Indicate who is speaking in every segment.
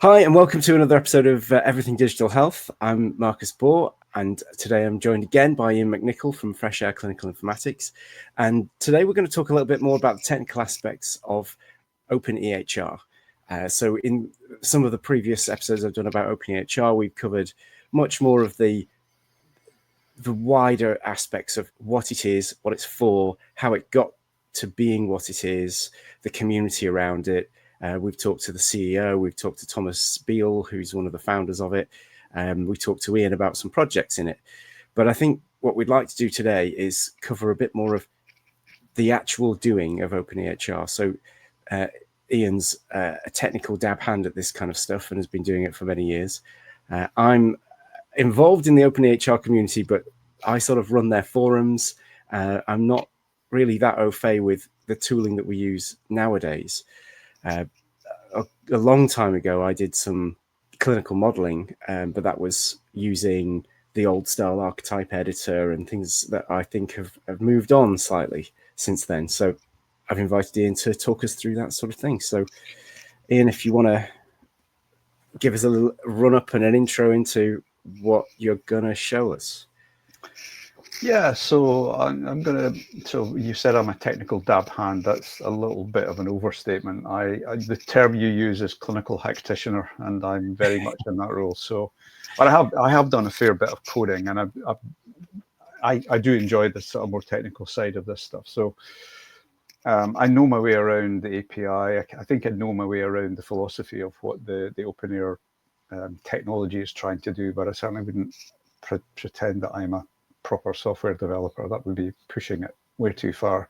Speaker 1: Hi, and welcome to another episode of Everything Digital Health. I'm Marcus Bohr, and today I'm joined again by Ian McNicoll from Fresh Air Clinical Informatics. And today we're going to talk a little bit more about the technical aspects of openEHR. So in some of the previous episodes I've done about openEHR, we've covered much more of the wider aspects of what it is, what it's for, how it got to being what it is, the community around it. We've talked to the CEO, we've talked to Thomas Beale, who's one of the founders of it. We talked to Ian about some projects in it. But I think what we'd like to do today is cover a bit more of the actual doing of openEHR. So Ian's a technical dab hand at this kind of stuff and has been doing it for many years. I'm involved in the openEHR community, but I sort of run their forums. I'm not really that au fait with the tooling that we use nowadays. A long time ago, I did some clinical modeling, but that was using the old style archetype editor and things that I think have moved on slightly since then. So I've invited Ian to talk us through that sort of thing. So Ian, if you want to give us a little run up and an intro into what you're going to show us.
Speaker 2: Yeah, so I'm going to, so you said I'm a technical dab hand. That's a little bit of an overstatement. The term you use is clinical practitioner, and I'm very much in that role. So, but I have done a fair bit of coding, and I do enjoy the sort of more technical side of this stuff. So I know my way around the API. I think I know my way around the philosophy of what the openEHR technology is trying to do, but I certainly wouldn't pretend that I'm a proper software developer. That would be pushing it way too far.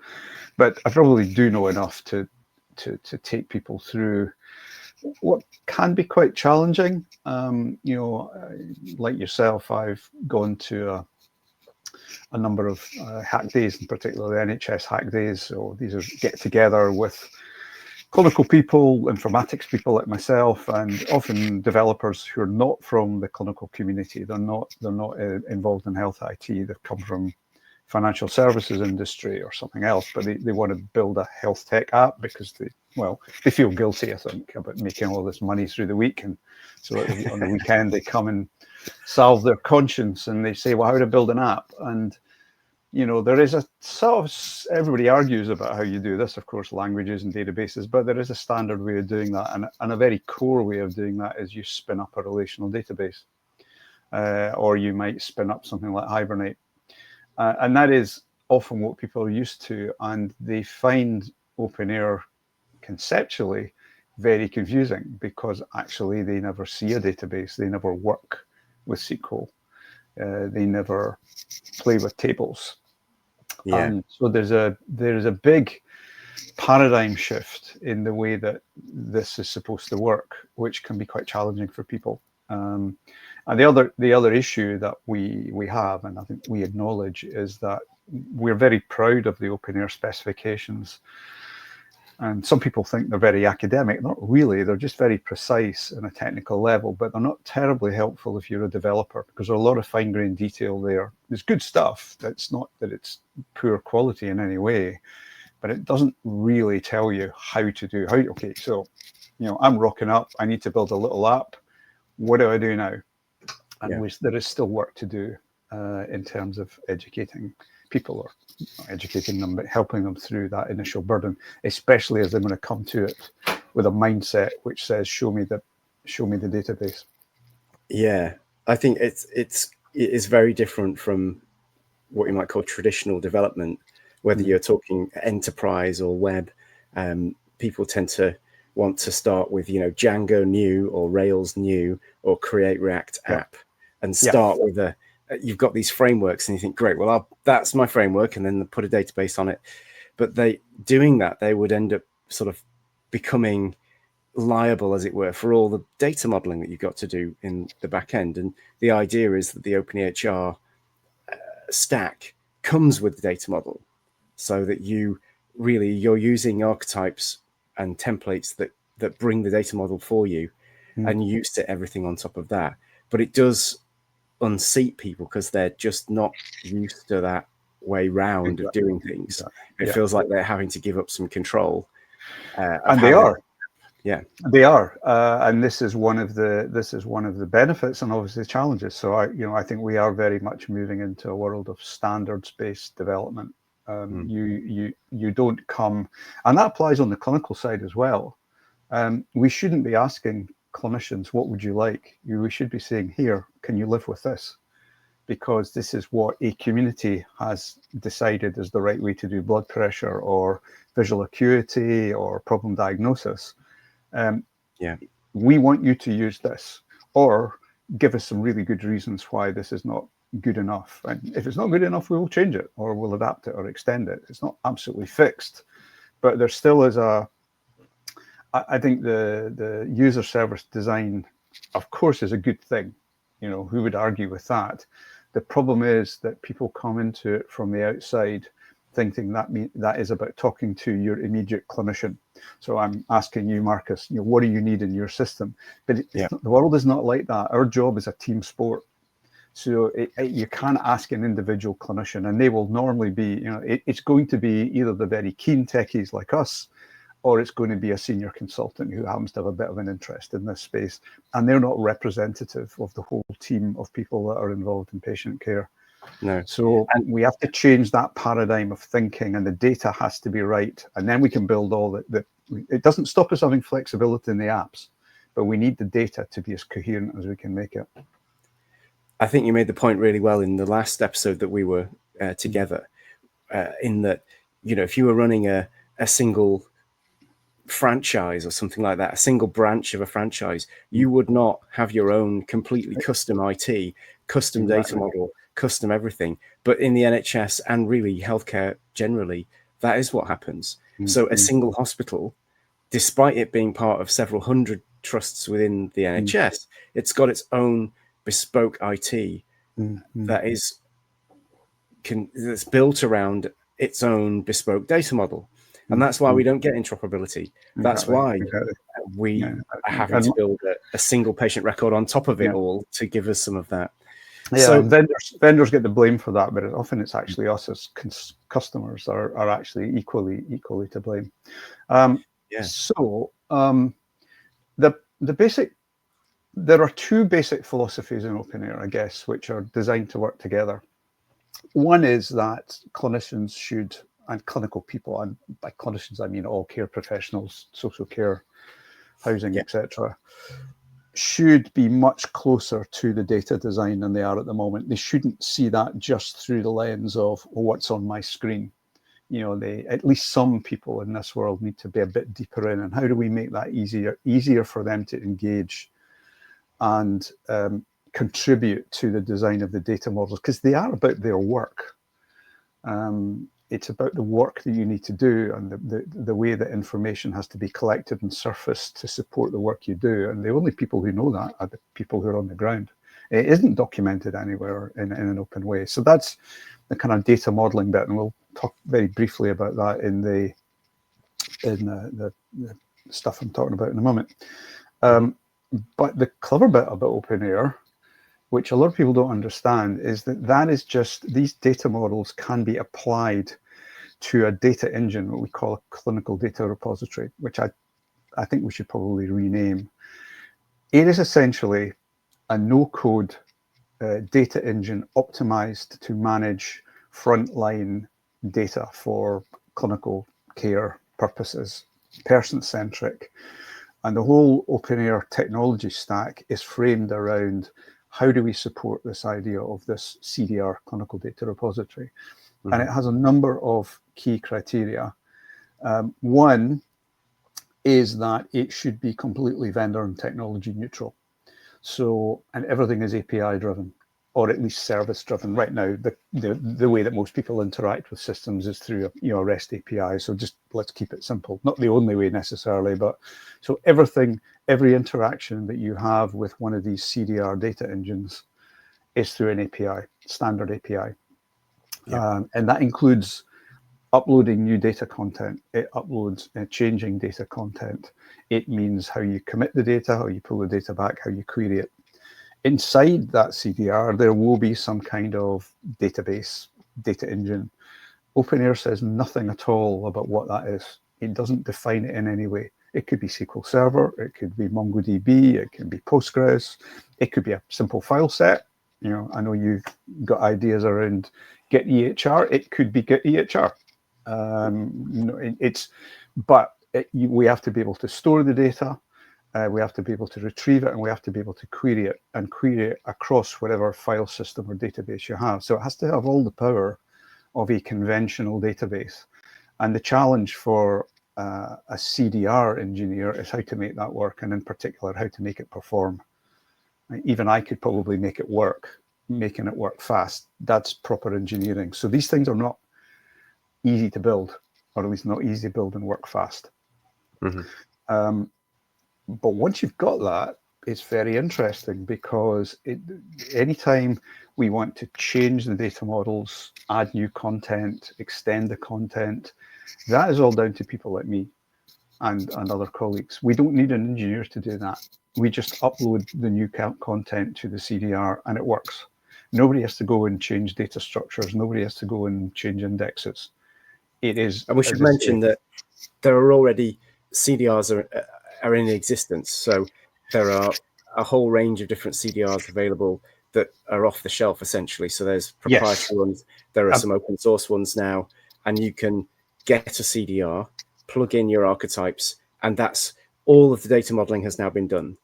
Speaker 2: But I probably do know enough to take people through what can be quite challenging. Like yourself, I've gone to a number of hack days, in particular the NHS hack days. So these are get together with clinical people, informatics people like myself, and often developers who are not from the clinical community. They're not involved in health IT. They've come from financial services industry or something else, but they want to build a health tech app because they feel guilty, I think, about making all this money through the week, and so on the weekend they come and salve their conscience and they say, well, how to build an app? And there is a sort of, everybody argues about how you do this, of course, languages and databases, but there is a standard way of doing that. And a very core way of doing that is you spin up a relational database, or you might spin up something like Hibernate. And that is often what people are used to. And they find openEHR conceptually very confusing because actually they never see a database. They never work with SQL. They never play with tables.
Speaker 1: Yeah.
Speaker 2: And so there's a big paradigm shift in the way that this is supposed to work, which can be quite challenging for people. And the other issue that we have, and I think we acknowledge, is that we're very proud of the openEHR specifications. And some people think they're very academic. Not really. They're just very precise in a technical level, but they're not terribly helpful if you're a developer because there's a lot of fine-grained detail there. There's good stuff. That's not that it's poor quality in any way, but it doesn't really tell you how to do. Okay, so I'm rocking up. I need to build a little app. What do I do now? And there is still work to do in terms of educating people, or educating them, but helping them through that initial burden, especially as they're going to come to it with a mindset which says, show me the database.
Speaker 1: Yeah, I think it is very different from what you might call traditional development, whether you're talking enterprise or web. People tend to want to start with Django new or Rails new or create React app and start with you've got these frameworks and you think, great, well, that's my framework, and then put a database on it. But they would end up sort of becoming liable, as it were, for all the data modeling that you've got to do in the back end. And the idea is that the openEHR stack comes with the data model, so that you're using archetypes and templates that bring the data model for you, and you set everything on top of that. But it does unseat people because they're just not used to that way round of doing things. It feels like they're having to give up some control.
Speaker 2: And they are.
Speaker 1: Yeah.
Speaker 2: They are, and this is one of the benefits and obviously challenges. So I think we are very much moving into a world of standards-based development. You don't come, and that applies on the clinical side as well. We shouldn't be asking clinicians, what would you like? We should be saying, here, can you live with this? Because this is what a community has decided is the right way to do blood pressure or visual acuity or problem diagnosis. We want you to use this, or give us some really good reasons why this is not good enough. And if it's not good enough, we will change it, or we'll adapt it or extend it. It's not absolutely fixed, but there still is I think the user service design, of course, is a good thing. Who would argue with that? The problem is that people come into it from the outside thinking that is about talking to your immediate clinician. So I'm asking you, Marcus, what do you need in your system? But the world is not like that. Our job is a team sport. So you can't ask an individual clinician, and they will normally be, it's going to be either the very keen techies like us, or it's going to be a senior consultant who happens to have a bit of an interest in this space. And they're not representative of the whole team of people that are involved in patient care.
Speaker 1: No.
Speaker 2: So we have to change that paradigm of thinking, and the data has to be right. And then we can build all that. It doesn't stop us having flexibility in the apps, but we need the data to be as coherent as we can make it.
Speaker 1: I think you made the point really well in the last episode that we were together, in that, if you were running a single franchise or something like that, a single branch of a franchise, you would not have your own completely custom IT, custom data model, custom everything. But in the NHS and really healthcare generally, that is what happens. So a single hospital, despite it being part of several hundred trusts within the NHS, it's got its own bespoke IT that's built around its own bespoke data model. And that's why we don't get interoperability. That's why we are having to build a single patient record on top of it all to give us some of that.
Speaker 2: Yeah, so vendors get the blame for that, but often it's actually us as customers are actually equally to blame. So there are two basic philosophies in openEHR, I guess, which are designed to work together. One is that clinicians should, and clinical people, and by clinicians I mean all care professionals, social care, housing, etc., should be much closer to the data design than they are at the moment. They shouldn't see that just through the lens of what's on my screen. At least some people in this world need to be a bit deeper in, and how do we make that easier for them to engage and contribute to the design of the data models, because they are about their work. It's about the work that you need to do, and the way that information has to be collected and surfaced to support the work you do. And the only people who know that are the people who are on the ground. It isn't documented anywhere in an open way. So that's the kind of data modeling bit, and we'll talk very briefly about that in the stuff I'm talking about in a moment. But the clever bit about openEHR, which a lot of people don't understand, is that is just, these data models can be applied to a data engine, what we call a clinical data repository, which I think we should probably rename. It is essentially a no-code data engine optimized to manage frontline data for clinical care purposes, person-centric. And the whole openEHR technology stack is framed around how do we support this idea of this CDR, clinical data repository. And it has a number of key criteria. One is that it should be completely vendor and technology neutral. So, and everything is API driven, or at least service driven. Right now, the way that most people interact with systems is through a REST API. So just let's keep it simple. Not the only way necessarily, but so every interaction that you have with one of these CDR data engines is through an API, standard API. And that includes uploading new data content. It uploads changing data content. It means how you commit the data, how you pull the data back, how you query it. Inside that CDR, there will be some kind of database, data engine. openEHR says nothing at all about what that is. It doesn't define it in any way. It could be SQL Server, it could be MongoDB, it can be Postgres, it could be a simple file set. You know, I know you've got ideas around Git EHR. It could be Git EHR. We have to be able to store the data. We have to be able to retrieve it, and we have to be able to query it, and query it across whatever file system or database you have. So it has to have all the power of a conventional database. And the challenge for a CDR engineer is how to make that work, and in particular, how to make it perform. Even I could probably make it work, making it work fast. That's proper engineering. So these things are not easy to build, or at least not easy to build and work fast.
Speaker 1: Mm-hmm.
Speaker 2: But once you've got that, it's very interesting, because anytime we want to change the data models, add new content, extend the content, that is all down to people like me and other colleagues. We don't need an engineer to do that. We just upload the new content to the CDR and it works. Nobody has to go and change data structures. Nobody has to go and change indexes. It is.
Speaker 1: And we should mention that there are already CDRs are in existence. So there are a whole range of different CDRs available that are off the shelf, essentially. So there's proprietary ones. There are some open source ones now, and you can get a CDR, plug in your archetypes, and that's all of the data modeling has now been done.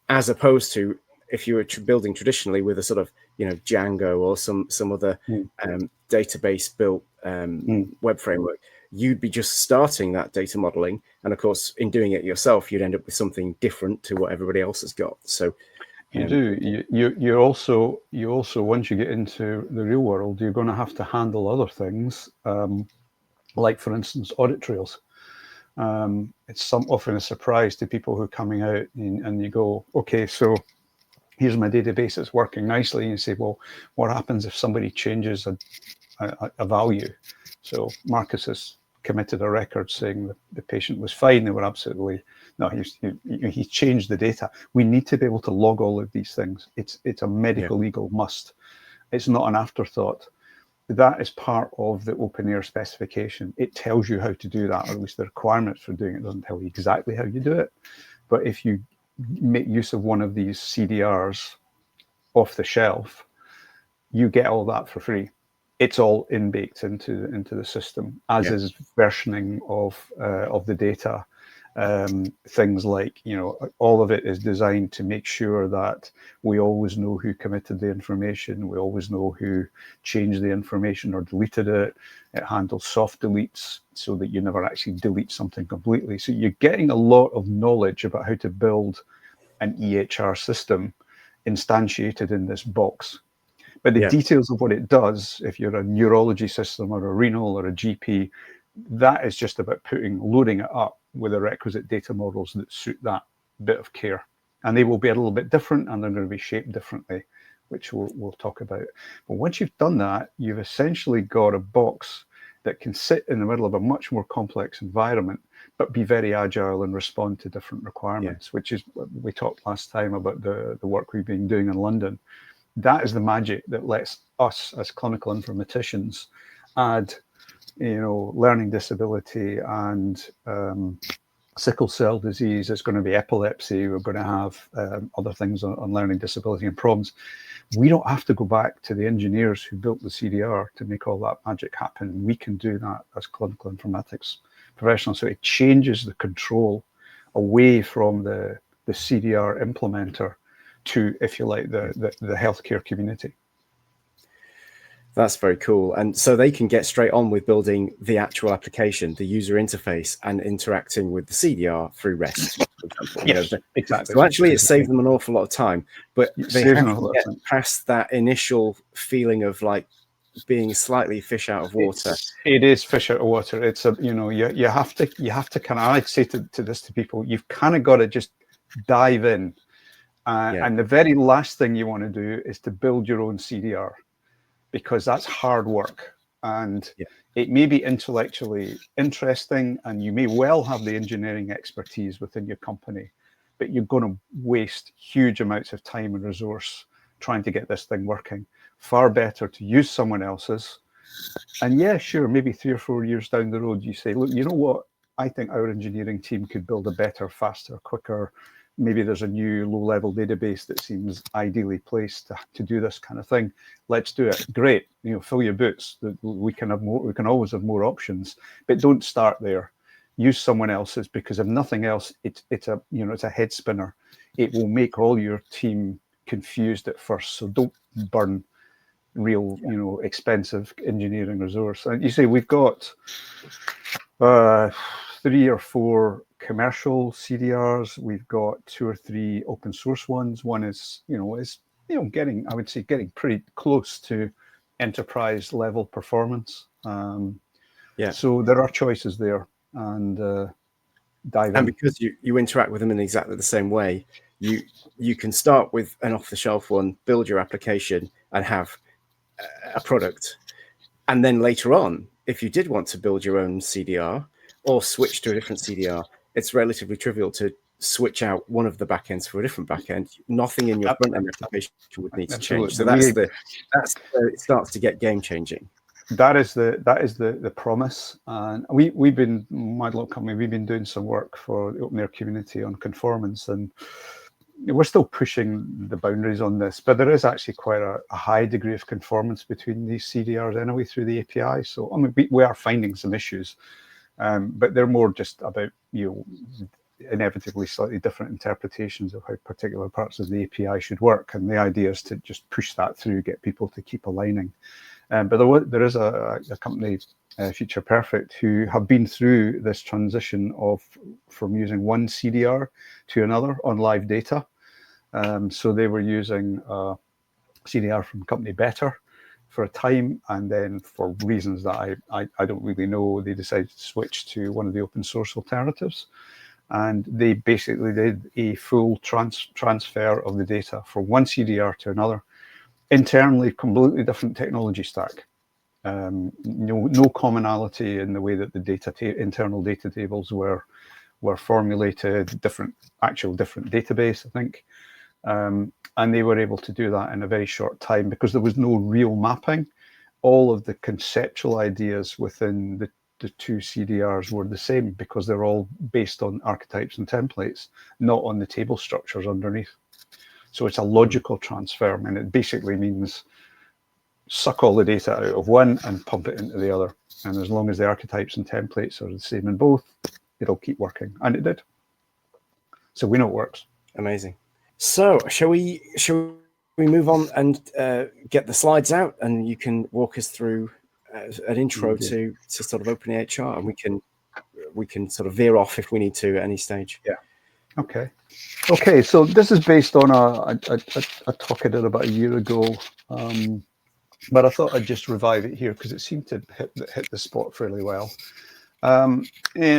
Speaker 1: As opposed to if you were building traditionally with a sort of, you know, Django or some other database built web framework, you'd be just starting that data modeling, and of course, in doing it yourself, you'd end up with something different to what everybody else has got. So
Speaker 2: you also once you get into the real world, you're going to have to handle other things, like for instance audit trails. It's often a surprise to people who are coming out, and you go, okay, so here's my database, it's working nicely, and you say, well, what happens if somebody changes a value? So Marcus has committed a record saying that the patient was fine. They were absolutely, no, he changed the data. We need to be able to log all of these things. It's a medical legal must. It's not an afterthought. That is part of the openEHR specification. It tells you how to do that, or at least the requirements for doing it. It doesn't tell you exactly how you do it. But if you make use of one of these CDRs off the shelf, you get all that for free. It's all baked into the system, as is versioning of the data. Things like, you know, all of it is designed to make sure that we always know who committed the information. We always know who changed the information or deleted it. It handles soft deletes so that you never actually delete something completely. So you're getting a lot of knowledge about how to build an EHR system instantiated in this box. But the details of what it does, if you're a neurology system or a renal or a GP, that is just about loading it up with the requisite data models that suit that bit of care. And they will be a little bit different, and they're going to be shaped differently, which we'll talk about. But once you've done that, you've essentially got a box that can sit in the middle of a much more complex environment, but be very agile and respond to different requirements, which is, we talked last time about the work we've been doing in London. That is the magic that lets us as clinical informaticians add, you know, learning disability and sickle cell disease. It's going to be epilepsy. We're going to have other things on learning disability and problems. We don't have to go back to the engineers who built the CDR to make all that magic happen. We can do that as clinical informatics professionals. So it changes the control away from the CDR implementer to, if you like, the healthcare community.
Speaker 1: That's very cool. And so they can get straight on with building the actual application, the user interface, and interacting with the CDR through REST, for example.
Speaker 2: Yes, you know, exactly.
Speaker 1: So actually it saved them an awful lot of time, but they have to get past that initial feeling of like being slightly fish out of water.
Speaker 2: It is fish out of water. It's a, you know, you have to kind of, I say to this to people, you've kind of got to just dive in. And the very last thing you want to do is to build your own CDR, because that's hard work, and it may be intellectually interesting, and you may well have the engineering expertise within your company, but you're going to waste huge amounts of time and resource trying to get this thing working. Far better to use someone else's. And yeah, sure, maybe 3 or 4 years down the road, you say, look, you know what? I think our engineering team could build a better, faster, quicker. Maybe there's a new low-level database that seems ideally placed to do this kind of thing. Let's do it. Great, fill your boots. We can have more. We can always have more options, but don't start there. Use someone else's, because if nothing else, it's a head spinner. It will make all your team confused at first. So don't burn real, expensive engineering resource. And you say we've got 3 or 4 commercial CDRs. We've got 2 or 3 open source ones. One is getting, I would say, getting pretty close to enterprise level performance. So there are choices there, and dive in.
Speaker 1: And because you interact with them in exactly the same way, you can start with an off-the-shelf one, build your application, and have a product. And then later on, if you did want to build your own CDR or switch to a different CDR, it's relatively trivial to switch out one of the backends for a different backend. Nothing in your front-end application would need to change. So that's where it starts to get game-changing.
Speaker 2: That is the promise. And we've been, my little company, we've been doing some work for the openEHR community on conformance, and we're still pushing the boundaries on this, but there is actually quite a high degree of conformance between these CDRs anyway through the API. So I mean, we are finding some issues, but they're more just about inevitably slightly different interpretations of how particular parts of the API should work, and the idea is to just push that through, get people to keep aligning. But there is a company, Future Perfect, who have been through this transition from using one CDR to another on live data. So they were using CDR from company Better for a time, and then for reasons that I don't really know, they decided to switch to one of the open source alternatives. And they basically did a full transfer of the data from one CDR to another. Internally, completely different technology stack. No commonality in the way that the internal data tables were formulated. Different database, I think, and they were able to do that in a very short time because there was no real mapping. All of the conceptual ideas within the 2 CDRs were the same because they're all based on archetypes and templates, not on the table structures underneath. So it's a logical transfer, and it basically means suck all the data out of one and pump it into the other. And as long as the archetypes and templates are the same in both, it'll keep working. And it did. So we know it works.
Speaker 1: Amazing. So shall we move on and get the slides out, and you can walk us through an intro to sort of openEHR, and we can sort of veer off if we need to at any stage.
Speaker 2: Yeah. Okay, so this is based on a talk I did about a year ago, but I thought I'd just revive it here because it seemed to hit the spot fairly well.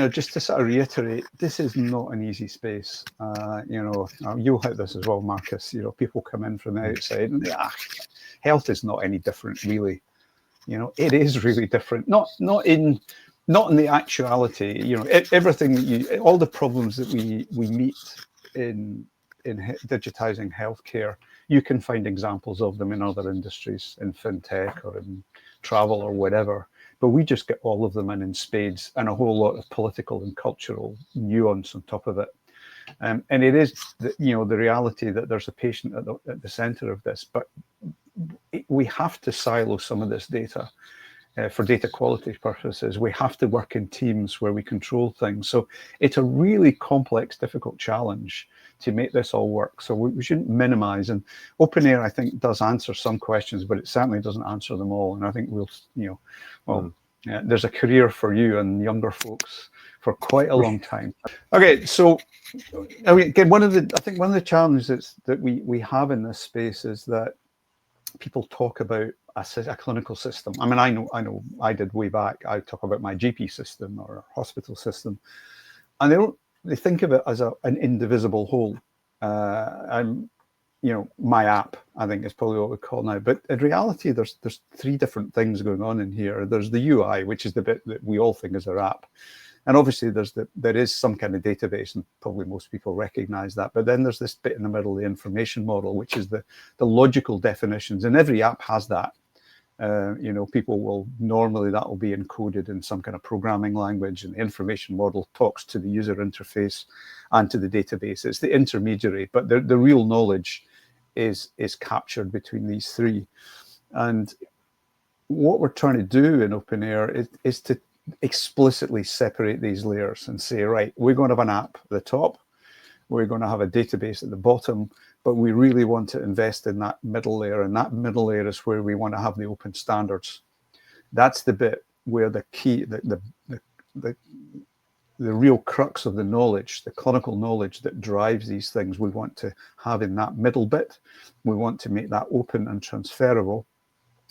Speaker 2: Just to sort of reiterate, this is not an easy space. You'll hit this as well, Marcus. People come in from the outside and health is not any different, really. It is really different. Not in the actuality, everything that all the problems that we meet in digitizing healthcare, you can find examples of them in other industries, in fintech or in travel or whatever. But we just get all of them in spades, and a whole lot of political and cultural nuance on top of it. And it is the reality that there's a patient at the center of this, but we have to silo some of this data. For data quality purposes, we have to work in teams where we control things. So it's a really complex, difficult challenge to make this all work. So we shouldn't minimize. And openEHR, I think, does answer some questions, but it certainly doesn't answer them all. And I think there's a career for you and younger folks for quite a long time. Okay, so again, one of the challenges that we have in this space is that people talk about a clinical system. I mean, I know I did way back. I talk about my GP system or a hospital system, and they think of it as an indivisible whole. My app, I think, is probably what we call now. But in reality, there's 3 different things going on in here. There's the UI, which is the bit that we all think is our app. And obviously there is some kind of database, and probably most people recognize that. But then there's this bit in the middle, the information model, which is the logical definitions. And every app has that. You know, people will normally, that will be encoded in some kind of programming language, and the information model talks to the user interface and to the database. It's the intermediary, but the real knowledge is captured between these three. And what we're trying to do in openEHR is to explicitly separate these layers and say, right, we're going to have an app at the top, we're going to have a database at the bottom, but we really want to invest in that middle layer, and that middle layer is where we want to have the open standards. That's the bit where the key, the real crux of the knowledge, the clinical knowledge that drives these things, we want to have in that middle bit. We want to make that open and transferable.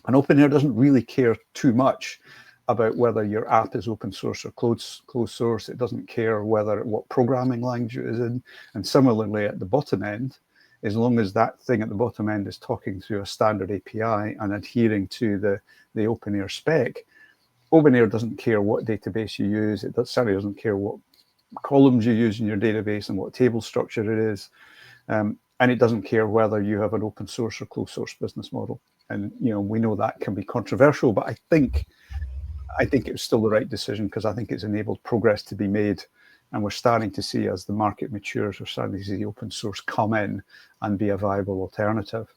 Speaker 2: And openEHR doesn't really care too much about whether your app is open source or closed source. It doesn't care what programming language it is in. And similarly, at the bottom end, as long as that thing at the bottom end is talking through a standard API and adhering to the openEHR spec, openEHR doesn't care what database you use. It certainly doesn't care what columns you use in your database and what table structure it is. And it doesn't care whether you have an open source or closed source business model. And, you know, we know that can be controversial, but I think it was still the right decision, because I think it's enabled progress to be made. And we're starting to see, as the market matures, we're starting to see the open source come in and be a viable alternative.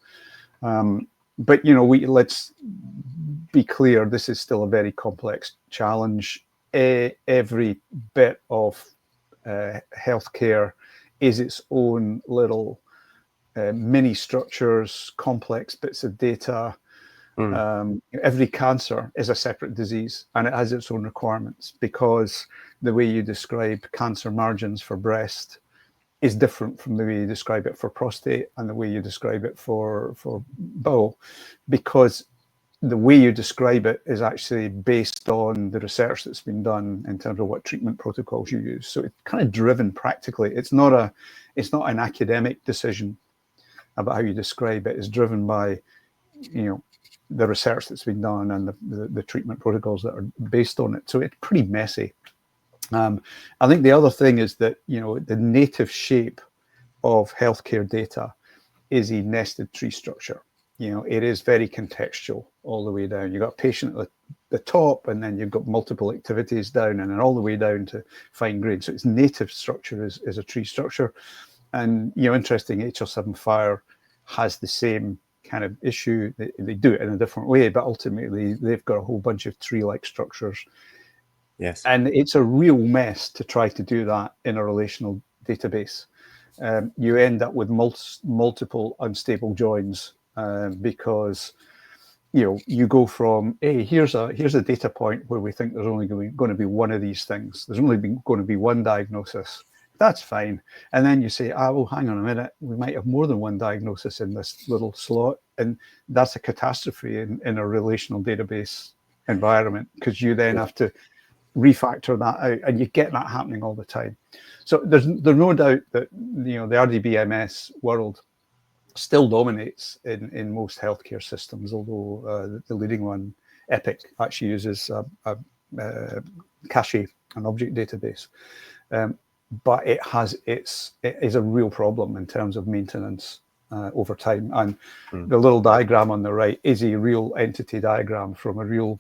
Speaker 2: But, you know, let's be clear, this is still a very complex challenge. Every bit of healthcare is its own little mini structures, complex bits of data. Every cancer is a separate disease, and it has its own requirements, because the way you describe cancer margins for breast is different from the way you describe it for prostate and the way you describe it for bowel, because the way you describe it is actually based on the research that's been done in terms of what treatment protocols you use. So it's kind of driven practically. It's not an academic decision about how you describe it. It's driven by, you know, the research that's been done and the treatment protocols that are based on it. So it's pretty messy. I think the other thing is that, you know, the native shape of healthcare data is a nested tree structure. You know, it is very contextual all the way down. You've got a patient at the top, and then you've got multiple activities down, and then all the way down to fine grained. So its native structure is a tree structure. And, you know, interesting, HR7 Fire has the same kind of issue. They do it in a different way, but ultimately they've got a whole bunch of tree-like structures.
Speaker 1: Yes.
Speaker 2: And it's a real mess to try to do that in a relational database. You end up with multiple unstable joins, because, you know, you go from, hey, here's a data point where we think there's only going to be one of these things. There's only going to be one diagnosis. That's fine. And then you say, well, hang on a minute, we might have more than one diagnosis in this little slot. And that's a catastrophe in a relational database environment, because you then have to refactor that out, and you get that happening all the time. So there's no doubt that, you know, the RDBMS world still dominates in most healthcare systems, although the leading one, Epic, actually uses a cache, an object database. But it is a real problem in terms of maintenance over time. And the little diagram on the right is a real entity diagram from a real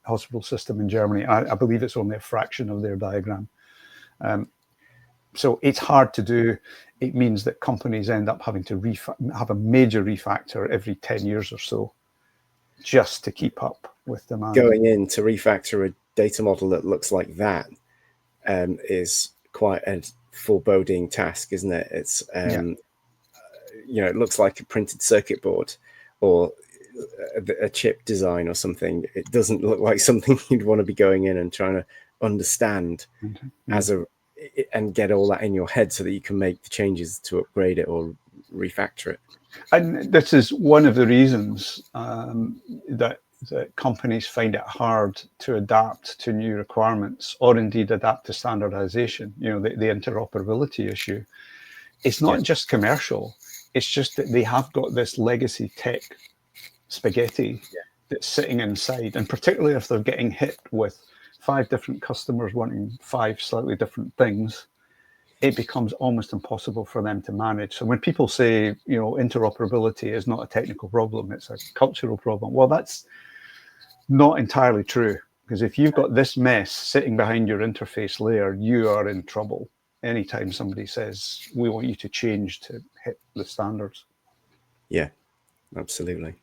Speaker 2: hospital system in Germany. I believe it's only a fraction of their diagram. So it's hard to do. It means that companies end up having to have a major refactor every 10 years or so, just to keep up with demand.
Speaker 1: Going in to refactor a data model that looks like that is quite a foreboding task, isn't it? It's you know, it looks like a printed circuit board or a chip design or something. It doesn't look like something you'd want to be going in and trying to understand and get all that in your head so that you can make the changes to upgrade it or refactor it.
Speaker 2: And this is one of the reasons that companies find it hard to adapt to new requirements, or indeed adapt to standardization. You know, the interoperability issue. It's not just commercial. It's just that they have got this legacy tech spaghetti that's sitting inside, and particularly if they're getting hit with 5 different customers wanting 5 slightly different things, it becomes almost impossible for them to manage. So when people say, interoperability is not a technical problem, it's a cultural problem, well, that's not entirely true, because if you've got this mess sitting behind your interface layer, you are in trouble anytime somebody says, we want you to change to hit the standards.
Speaker 1: Yeah, absolutely.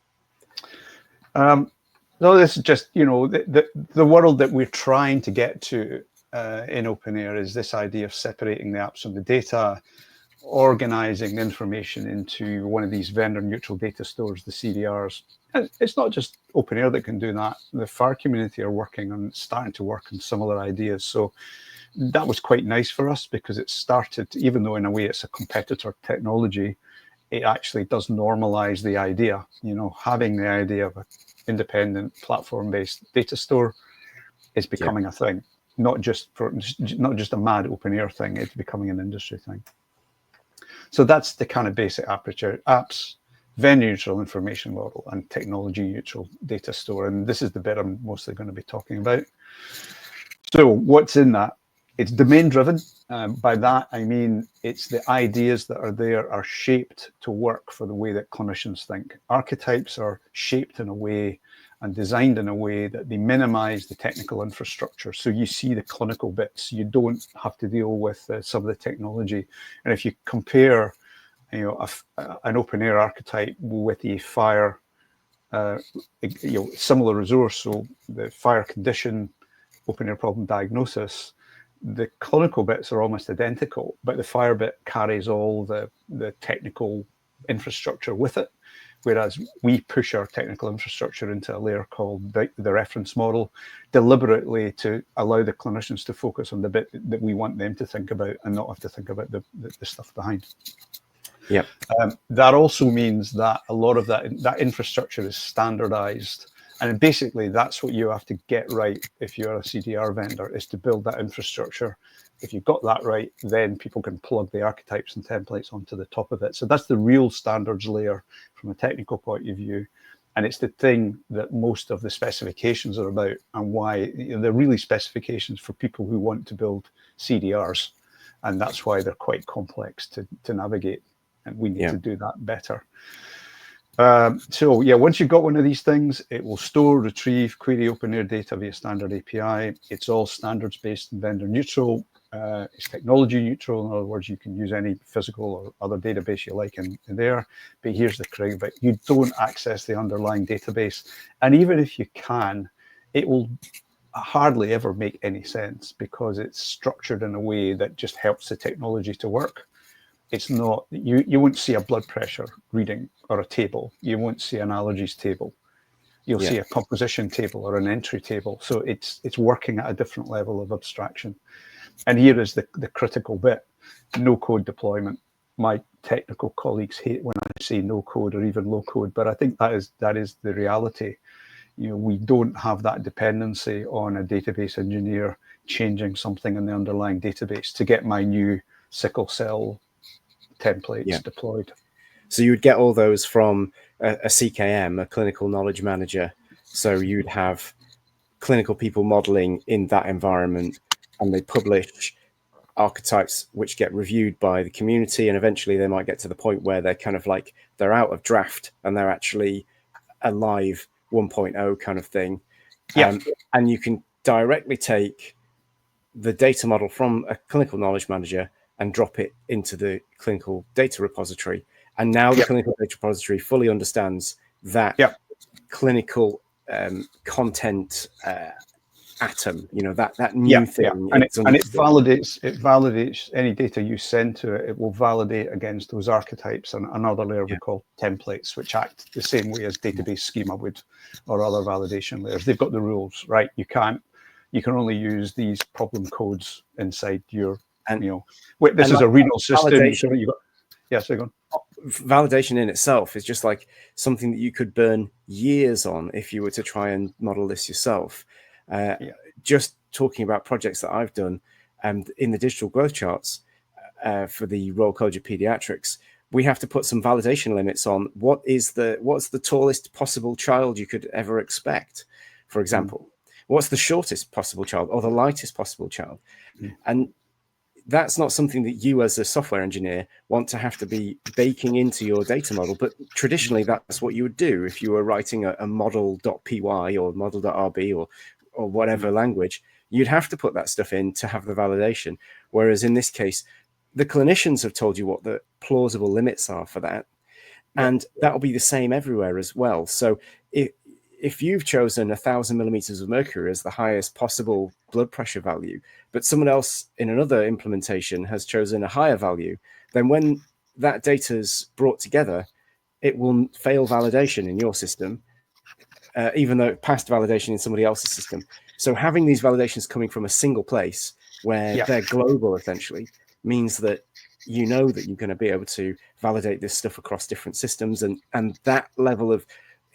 Speaker 2: No, this is just, the world that we're trying to get to in openEHR is this idea of separating the apps from the data, organizing the information into one of these vendor neutral data stores, the CDRs. And it's not just openEHR that can do that. The FAR community are starting to work on similar ideas. So that was quite nice for us, because it started, even though in a way it's a competitor technology, it actually does normalize the idea, having the idea of an independent platform-based data store is becoming a thing, not just a mad openEHR thing, it's becoming an industry thing. So that's the kind of basic aperture: apps, vendor neutral information model, and technology neutral data store. And this is the bit I'm mostly going to be talking about. So what's in that? It's domain driven. By that, I mean, it's the ideas that are there are shaped to work for the way that clinicians think. Archetypes are shaped in a way and designed in a way that they minimize the technical infrastructure. So you see the clinical bits. You don't have to deal with some of the technology. And if you compare, an openEHR archetype with a FHIR, similar resource, so the FHIR condition, openEHR problem diagnosis, the clinical bits are almost identical, but the FHIR bit carries all the technical infrastructure with it, whereas we push our technical infrastructure into a layer called the reference model, deliberately to allow the clinicians to focus on the bit that we want them to think about and not have to think about the stuff behind.
Speaker 1: Yeah.
Speaker 2: That also means that a lot of that infrastructure is standardized. And basically, that's what you have to get right if you're a CDR vendor, is to build that infrastructure. If you've got that right, then people can plug the archetypes and templates onto the top of it. So that's the real standards layer from a technical point of view. And it's the thing that most of the specifications are about, and why they're really specifications for people who want to build CDRs. And that's why they're quite complex to navigate. And we need to do that better. So once you've got one of these things, it will store, retrieve, query openEHR data via standard API. It's all standards-based and vendor neutral. It's technology neutral. In other words, you can use any physical or other database you like in there. But here's the crux: but you don't access the underlying database. And even if you can, it will hardly ever make any sense, because it's structured in a way that just helps the technology to work. It's not, you won't see a blood pressure reading or a table. You won't see an allergies table. You'll see a composition table or an entry table. So it's working at a different level of abstraction. And here is the critical bit: no code deployment. My technical colleagues hate when I say no code or even low code, but I think that is the reality. We don't have that dependency on a database engineer changing something in the underlying database to get my new sickle cell templates deployed.
Speaker 1: So you would get all those from a CKM, a clinical knowledge manager. So you'd have clinical people modeling in that environment, and they publish archetypes which get reviewed by the community, and eventually they might get to the point where they're kind of like, they're out of draft and they're actually a live 1.0 kind of thing. And you can directly take the data model from a clinical knowledge manager and drop it into the clinical data repository. And now the clinical data repository fully understands that clinical content atom, that new thing.
Speaker 2: And it validates any data you send to it. It will validate against those archetypes and another layer we call templates, which act the same way as database schema would, or other validation layers. They've got the rules, right? You can only use these problem codes inside your, this is a renal system.
Speaker 1: Validation in itself is just like something that you could burn years on if you were to try and model this yourself. Just talking about projects that I've done, and in the digital growth charts for the Royal College of Pediatrics, we have to put some validation limits on what's the tallest possible child you could ever expect, for example. What's the shortest possible child or the lightest possible child? And that's not something that you as a software engineer want to have to be baking into your data model. But traditionally, that's what you would do if you were writing a model.py or model.rb or whatever language. You'd have to put that stuff in to have the validation. Whereas in this case, the clinicians have told you what the plausible limits are for that. And that'll be the same everywhere as well. So if you've chosen 1,000 millimeters of mercury as the highest possible blood pressure value, but someone else in another implementation has chosen a higher value, then when that data is brought together, it will fail validation in your system, even though it passed validation in somebody else's system. So having these validations coming from a single place where they're global essentially means that you know that you're going to be able to validate this stuff across different systems, and that level of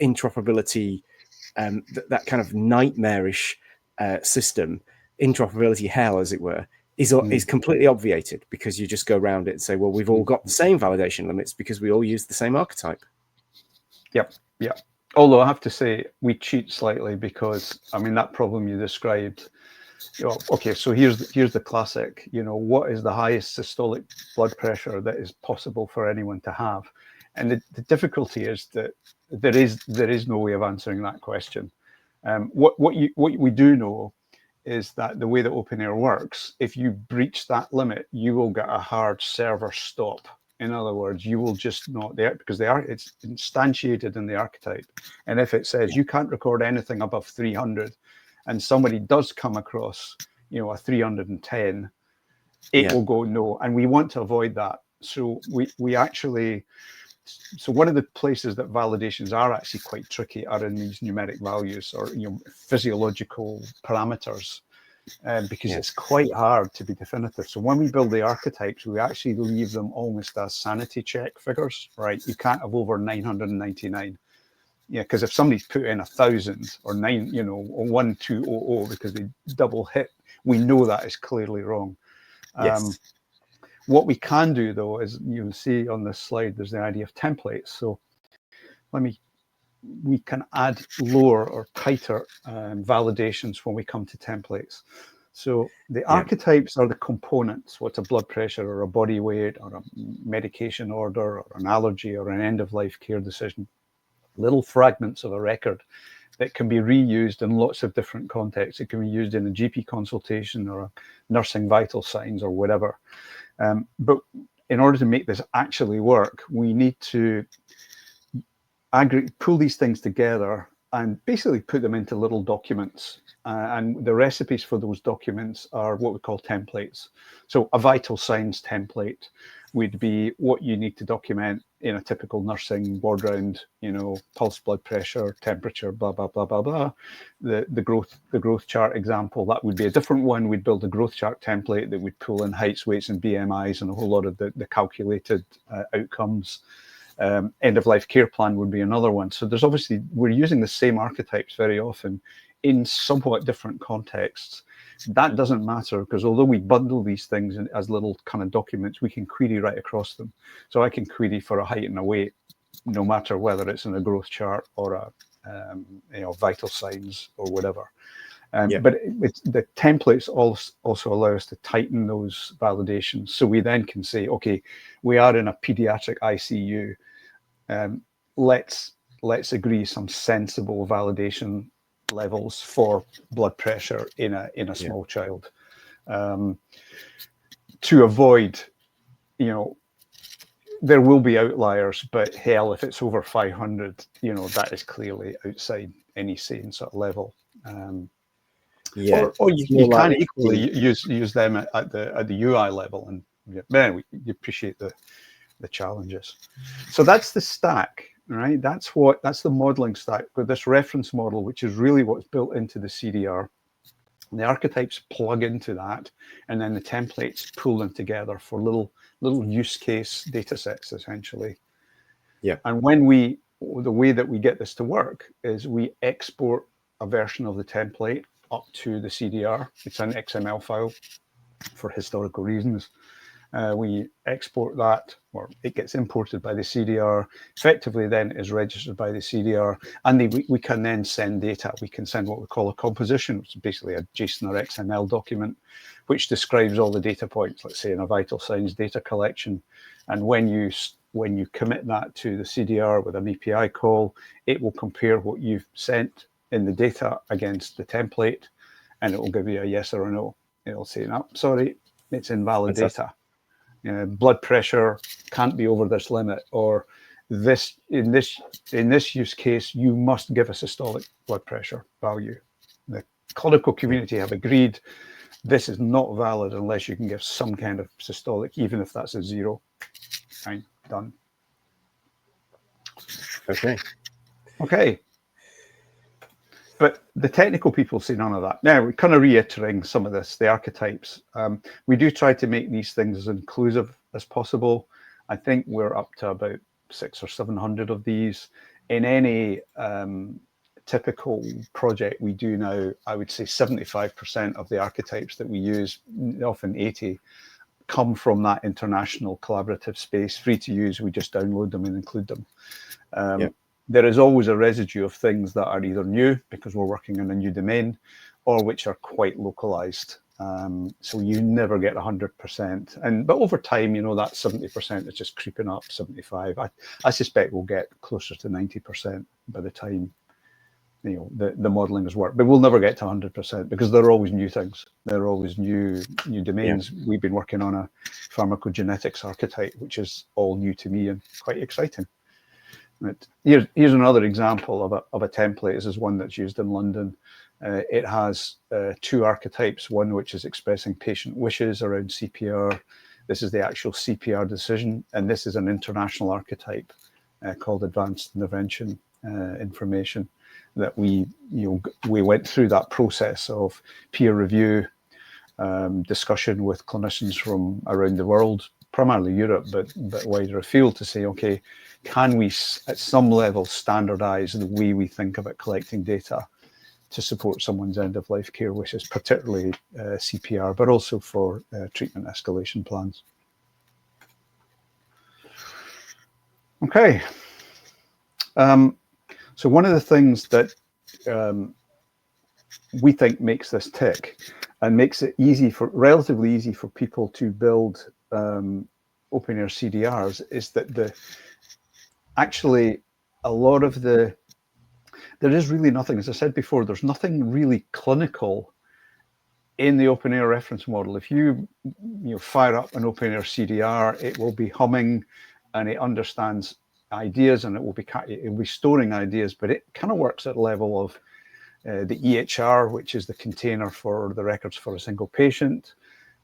Speaker 1: interoperability, that kind of nightmarish system, interoperability hell, as it were, is completely obviated, because you just go around it and say, well, we've all got the same validation limits because we all use the same archetype.
Speaker 2: Yep. Although I have to say we cheat slightly, because I mean that problem you described. Okay, so here's the classic. What is the highest systolic blood pressure that is possible for anyone to have? And the difficulty is that there is no way of answering that question. What we do know is that the way that openEHR works, if you breach that limit, you will get a hard server stop. In other words, you will just not there, because it's instantiated in the archetype. And if it says you can't record anything above 300, and somebody does come across, a 310, it will go no. And we want to avoid that. So we actually, so one of the places that validations are actually quite tricky are in these numeric values, or physiological parameters, because it's quite hard to be definitive. So when we build the archetypes, we actually leave them almost as sanity check figures, right? You can't have over 999. Because if somebody's put in 1,000 or 1200 because they double hit, we know that is clearly wrong. What we can do, though, is you'll see on this slide, there's the idea of templates. So we can add lower or tighter validations when we come to templates. So the archetypes are the components. What's a blood pressure or a body weight or a medication order or an allergy or an end-of-life care decision. Little fragments of a record that can be reused in lots of different contexts. It can be used in a GP consultation or a nursing vital signs or whatever. But in order to make this actually work, we need to pull these things together and basically put them into little documents. And the recipes for those documents are what we call templates. So a vital signs template would be what you need to document in a typical nursing ward round, pulse, blood pressure, temperature, blah, blah, blah, blah, blah. The growth chart example, that would be a different one. We'd build a growth chart template that would pull in heights, weights, and BMIs and a whole lot of the calculated outcomes. End of life care plan would be another one. So there's obviously, we're using the same archetypes very often in somewhat different contexts. That doesn't matter, because although we bundle these things as little kind of documents, we can query right across them. So I can query for a height and a weight, no matter whether it's in a growth chart or a vital signs or whatever. But the templates also allow us to tighten those validations. So we then can say, okay, we are in a pediatric ICU. Let's agree some sensible validation levels for blood pressure in a small child, to avoid, there will be outliers, but hell, if it's over 500, that is clearly outside any sane sort of level. Or you can equally use them at the UI level, and but anyway, you appreciate the challenges. So that's the stack, right? That's the modeling stack with this reference model, which is really what's built into the CDR. And the archetypes plug into that, and then the templates pull them together for little use case data sets, essentially. And the way that we get this to work is we export a version of the template up to the CDR. It's an XML file for historical reasons. We export that, or it gets imported by the CDR, effectively then is registered by the CDR, and we can then send data. We can send what we call a composition, which is basically a JSON or XML document, which describes all the data points, let's say in a vital signs data collection. And when you commit that to the CDR with an API call, it will compare what you've sent in the data against the template, and it will give you a yes or a no. It'll say, no, sorry, it's invalid data. Blood pressure can't be over this limit, or this in this use case, you must give a systolic blood pressure value. The clinical community have agreed this is not valid unless you can give some kind of systolic, even if that's a 0. Fine, done. Okay. But the technical people see none of that. Now, we're kind of reiterating some of this, the archetypes. We do try to make these things as inclusive as possible. I think we're up to about 600 or 700 of these. In any typical project we do now, I would say 75% of the archetypes that we use, often 80, come from that international collaborative space, free to use. We just download them and include them. There is always a residue of things that are either new because we're working on a new domain, or which are quite localized. So you never get 100%. But over time, you know, that 70% is just creeping up, 75. I suspect we'll get closer to 90% by the time, you know, the modeling has worked. But we'll never get to 100% because there are always new things. There are always new domains. We've been working on a pharmacogenetics archetype, which is all new to me and quite exciting. But here's another example of a template. This is one that's used in London. It has 2 archetypes, one which is expressing patient wishes around CPR. This is the actual CPR decision, and this is an international archetype called Advanced Intervention Information that we went through that process of peer review, discussion with clinicians from around the world, primarily Europe, but wider afield, to say, okay, can we at some level standardize the way we think about collecting data to support someone's end-of-life care wishes, particularly CPR, but also for treatment escalation plans. Okay. So one of the things that we think makes this tick and makes it relatively easy for people to build openEHR CDRs is that actually a lot of there is really nothing, as I said before, there's nothing really clinical in the openEHR reference model. If you fire up an openEHR CDR, it will be humming and it understands ideas, and it will be storing ideas, but it kind of works at the level of the EHR, which is the container for the records for a single patient,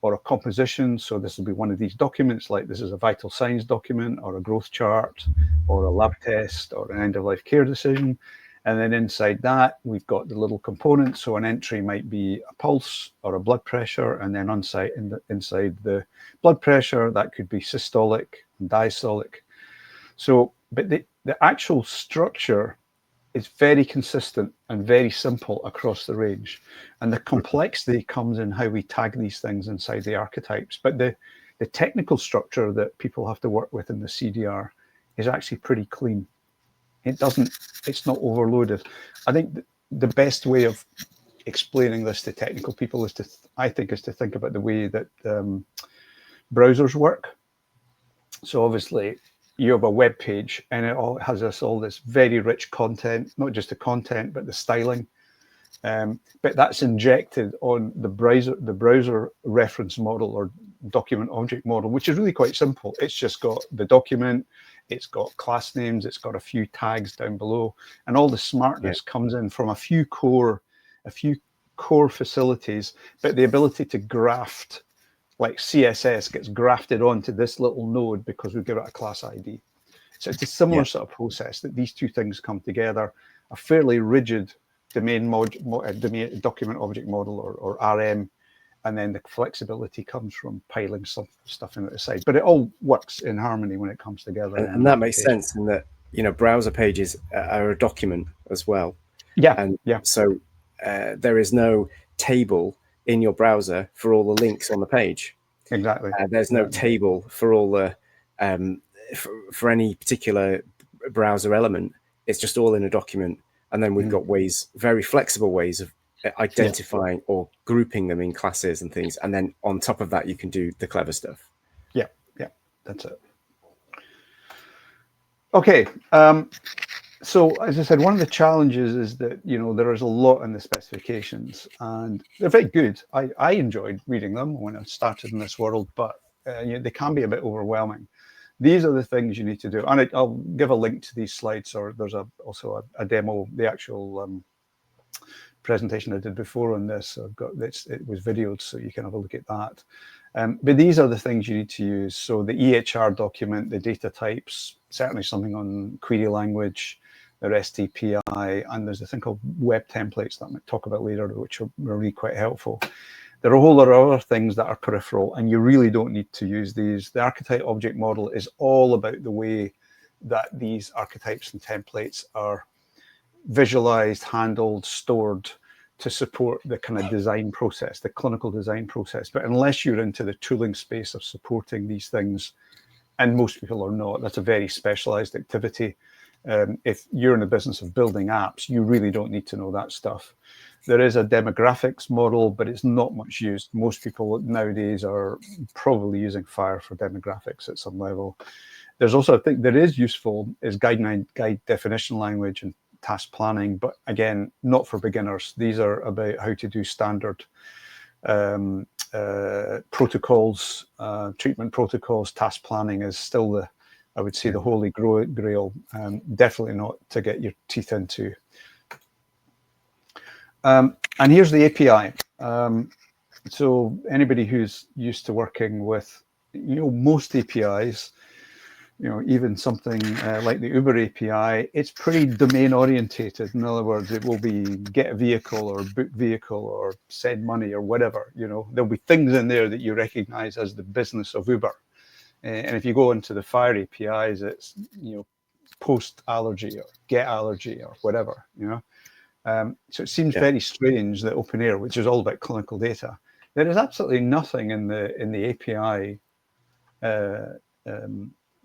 Speaker 2: or a composition. So this will be one of these documents, like this is a vital signs document, or a growth chart, or a lab test, or an end-of-life care decision. And then inside that, we've got the little components. So an entry might be a pulse or a blood pressure, and then inside the blood pressure, that could be systolic and diastolic. So, but the actual structure is very consistent and very simple across the range. And the complexity comes in how we tag these things inside the archetypes. But the technical structure that people have to work with in the CDR is actually pretty clean. It's not overloaded. I think the best way of explaining this to technical people is to think about the way that browsers work. So obviously, you have a web page, and it all has all this very rich content, not just the content, but the styling. But that's injected on the browser reference model or document object model, which is really quite simple. It's just got the document, it's got class names, it's got a few tags down below, and all the smartness comes in from a few core facilities, but the ability to graft, like CSS gets grafted onto this little node because we give it a class ID. So it's a similar sort of process that these two things come together, a fairly rigid domain document object model or RM, and then the flexibility comes from piling some stuff in at the side. But it all works in harmony when it comes together.
Speaker 1: And that makes sense in that, browser pages are a document as well. So there is no table in your browser for all the links on the page.
Speaker 2: Exactly.
Speaker 1: There's no table for all the for any particular browser element. It's just all in a document, and then we've got ways, very flexible ways of identifying or grouping them in classes and things, and then on top of that you can do the clever stuff.
Speaker 2: Yeah, that's it. Okay, so as I said, one of the challenges is that, you know, there is a lot in the specifications, and they're very good. I enjoyed reading them when I started in this world, but you know, they can be a bit overwhelming. These are the things you need to do, and I'll give a link to these slides, or there's also a demo, the actual presentation I did before on this. I've got this, it was videoed, so you can have a look at that. But these are the things you need to use. So the EHR document, the data types, certainly something on query language, the REST API, and there's a thing called web templates that I might talk about later, which are really quite helpful. There are a whole lot of other things that are peripheral, and you really don't need to use these. The archetype object model is all about the way that these archetypes and templates are visualized, handled, stored to support the kind of design process, the clinical design process. But unless you're into the tooling space of supporting these things, and most people are not, that's a very specialized activity. If you're in the business of building apps, you really don't need to know that stuff. There is a demographics model, but it's not much used. Most people nowadays are probably using FHIR for demographics at some level. There's also, I think, that is useful is guide definition language and task planning, but again, not for beginners. These are about how to do standard protocols, treatment protocols. Task planning is still the, I would say, the holy grail. Definitely not to get your teeth into. And here's the API. So anybody who's used to working with, you know, most APIs, you know, even something like the Uber API, it's pretty domain orientated. In other words, it will be get a vehicle or book vehicle or send money or whatever. You know, there'll be things in there that you recognize as the business of Uber. And if you go into the FHIR APIs, it's, you know, post allergy or get allergy or whatever, you know. So it seems very strange that openEHR, which is all about clinical data, there is absolutely nothing in the API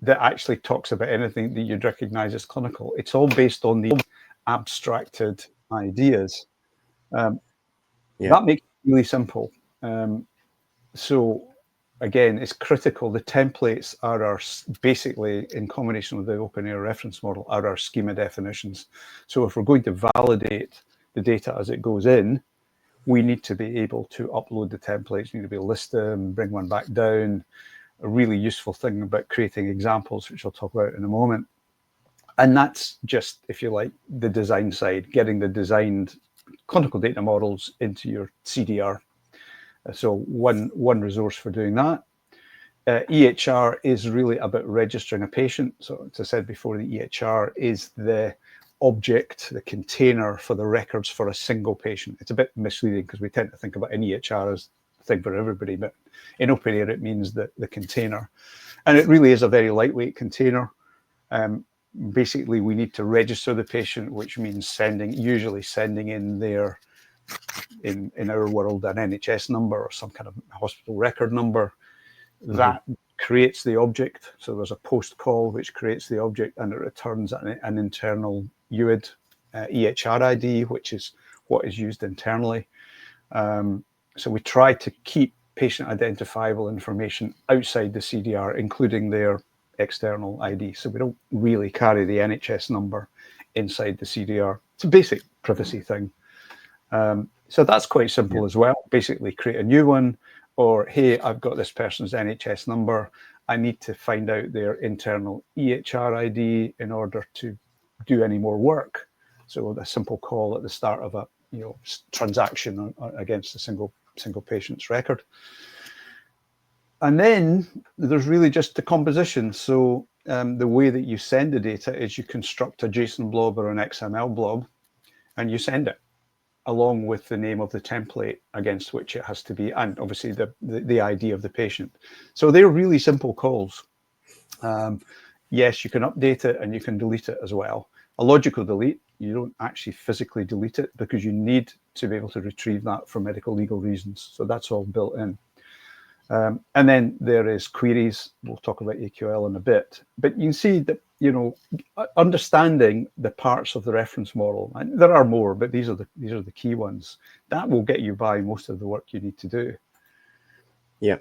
Speaker 2: that actually talks about anything that you'd recognize as clinical. It's all based on the abstracted ideas. That makes it really simple. So again, it's critical. The templates are our, basically in combination with the openEHR reference model, are our schema definitions. So if we're going to validate the data as it goes in, we need to be able to upload the templates. We need to be able to list them, bring one back down. A really useful thing about creating examples, which I'll talk about in a moment. And that's just, if you like, the design side, getting the designed clinical data models into your CDR. So one resource for doing that. EHR is really about registering a patient. So as I said before, the EHR is the object, the container for the records for a single patient. It's a bit misleading because we tend to think about an EHR as a thing for everybody, but in openEHR it means the container. And it really is a very lightweight container. Basically, we need to register the patient, which means usually sending in their, in our world, an NHS number or some kind of hospital record number. That creates the object. So there's a post call which creates the object, and it returns an internal UID EHR ID, which is what is used internally. So we try to keep patient identifiable information outside the CDR, including their external ID. So we don't really carry the NHS number inside the CDR. It's a basic privacy thing. So that's quite simple as well. Basically create a new one, or, hey, I've got this person's NHS number. I need to find out their internal EHR ID in order to do any more work. So a simple call at the start of a transaction against a single patient's record. And then there's really just the composition. So the way that you send the data is you construct a JSON blob or an XML blob, and you send it along with the name of the template against which it has to be, and obviously the ID of the patient. So they're really simple calls. Yes, you can update it and you can delete it as well. A logical delete, you don't actually physically delete it because you need to be able to retrieve that for medical legal reasons. So that's all built in. And then there is queries. We'll talk about AQL in a bit. But you can see that, you know, understanding the parts of the reference model, and there are more, but these are the key ones, that will get you by most of the work you need to do.
Speaker 1: Yeah.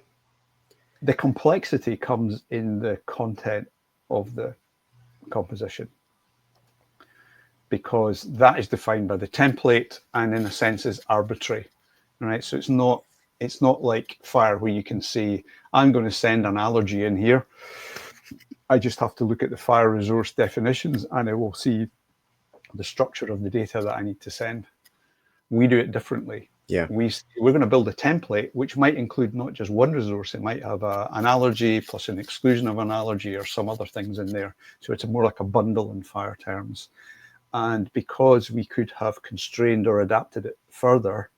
Speaker 2: The complexity comes in the content of the composition, because that is defined by the template and in a sense is arbitrary, right? So it's not like Fire where you can say, I'm going to send an allergy in here. I just have to look at the Fire resource definitions and it will see the structure of the data that I need to send. We do it differently.
Speaker 1: Yeah.
Speaker 2: We're going to build a template which might include not just one resource. It might have an allergy plus an exclusion of an allergy or some other things in there. So it's more like a bundle in Fire terms. And because we could have constrained or adapted it further,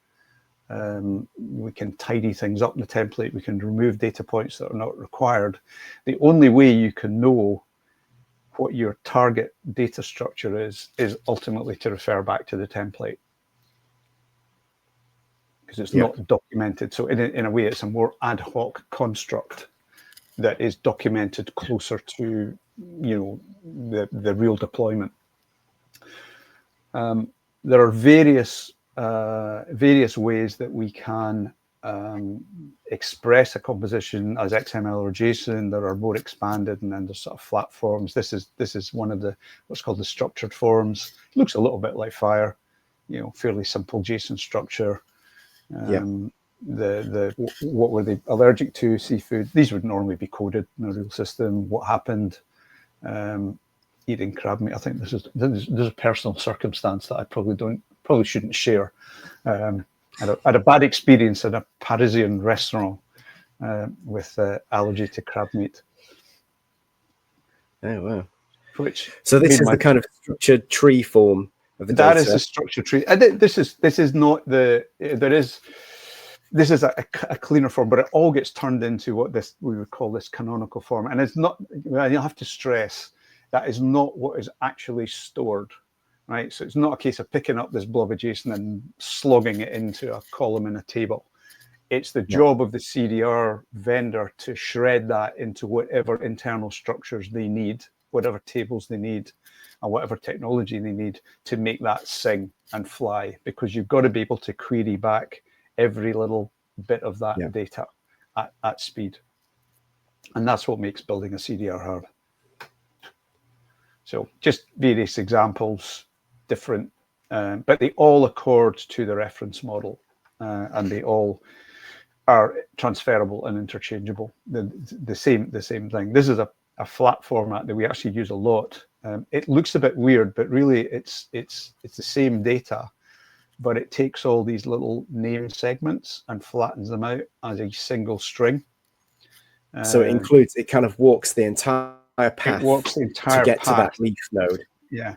Speaker 2: we can tidy things up in the template. We can remove data points that are not required. The only way you can know what your target data structure is ultimately to refer back to the template, because it's not documented. So in a way, it's a more ad hoc construct that is documented closer to, you know, the real deployment. There are various ways that we can express a composition as XML or JSON. There are more expanded, and then there's sort of flat forms. This is one of the what's called the structured forms. It looks a little bit like Fire, you know, fairly simple JSON structure. What were they allergic to? Seafood. These would normally be coded in a real system. What happened? Eating crab meat. I think there's a personal circumstance that I probably shouldn't share. I had a bad experience in a Parisian restaurant with allergy to crab meat.
Speaker 1: Oh wow!
Speaker 2: So
Speaker 1: this is the kind of structured tree form of the data.
Speaker 2: That is a structured tree. This is not the. This is a cleaner form, but it all gets turned into what we would call this canonical form, and it's not. You have to stress that is not what is actually stored, right? So it's not a case of picking up this blob of JSON and slogging it into a column in a table. It's the job of the CDR vendor to shred that into whatever internal structures they need, whatever tables they need, and whatever technology they need to make that sing and fly, because you've got to be able to query back every little bit of that data at speed. And that's what makes building a CDR hard. So just various examples, different, but they all accord to the reference model, and they all are transferable and interchangeable. The same thing. This is a flat format that we actually use a lot. It looks a bit weird, but really it's the same data, but it takes all these little name segments and flattens them out as a single string.
Speaker 1: So it kind of walks the entire path.
Speaker 2: It walks the entire
Speaker 1: to get
Speaker 2: path
Speaker 1: to that leaf node.
Speaker 2: Yeah,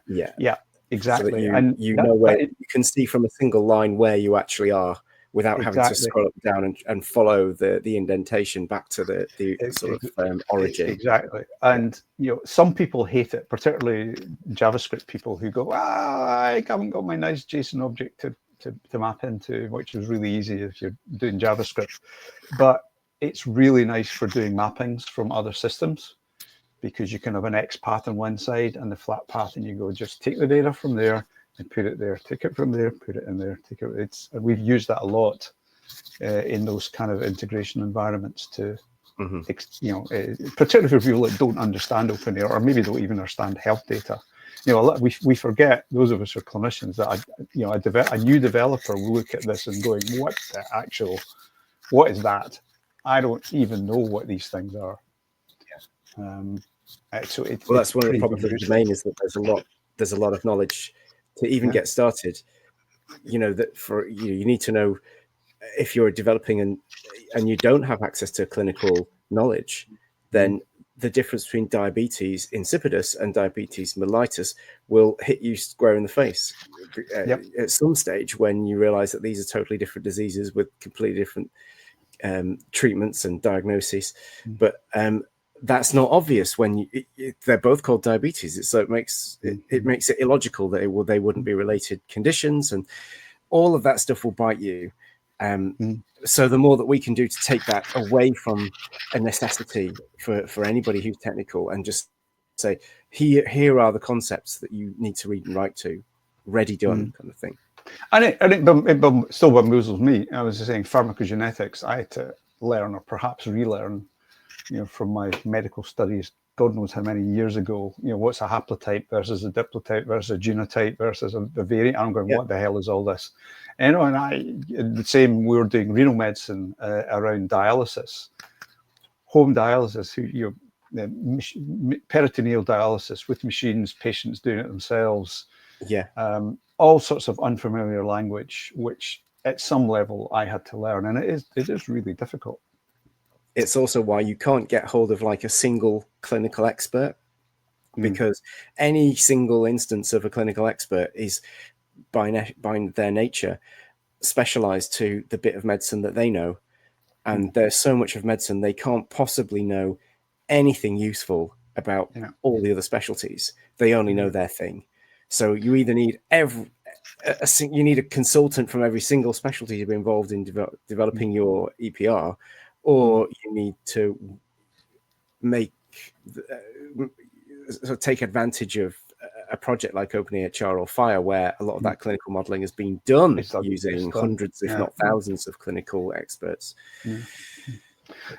Speaker 2: exactly.
Speaker 1: So that
Speaker 2: and
Speaker 1: you know where you can see from a single line where you actually are, without having to scroll up down and follow the indentation back to the sort of origin.
Speaker 2: Exactly. And you know, some people hate it, particularly JavaScript people who go, I haven't got my nice JSON object to map into, which is really easy if you're doing JavaScript. But it's really nice for doing mappings from other systems, because you can have an X path on one side and the flat path, and you go, just take the data from there and put it there, take it from there, put it in there, take it. We've used that a lot in those kind of integration environments to, you know, particularly for people that don't understand openEHR, or maybe don't even understand health data. You know, we forget, those of us who are clinicians, that a new developer will look at this and going, what is that? I don't even know what these things are. So
Speaker 1: that's one of the problems with the domain, is that there's a lot of knowledge to even get started. You know, that for you need to know, if you're developing and you don't have access to clinical knowledge, then the difference between diabetes insipidus and diabetes mellitus will hit you square in the face at some stage, when you realize that these are totally different diseases with completely different treatments and diagnoses. But that's not obvious when they're both called diabetes. So it makes it illogical that they wouldn't be related conditions, and all of that stuff will bite you. So the more that we can do to take that away from a necessity for anybody who's technical and just say, here are the concepts that you need to read and write to, ready, done, kind of thing.
Speaker 2: And it still bamboozles me. I was saying pharmacogenetics, I had to learn or perhaps relearn, from my medical studies, God knows how many years ago, what's a haplotype versus a diplotype versus a genotype versus a variant. I'm going, what the hell is all this? And the same, we were doing renal medicine around dialysis, home dialysis, peritoneal dialysis with machines, patients doing it themselves.
Speaker 1: Yeah.
Speaker 2: All sorts of unfamiliar language, which at some level I had to learn, and it is really difficult.
Speaker 1: It's also why you can't get hold of like a single clinical expert, because any single instance of a clinical expert is by their nature specialized to the bit of medicine that they know. And there's so much of medicine, they can't possibly know anything useful about all the other specialties. They only know their thing. So you either need you need a consultant from every single specialty to be involved in developing your EPR, or you need to take advantage of a project like openEHR or FHIR, where a lot of that clinical modeling has been done using hundreds, if not thousands, of clinical experts.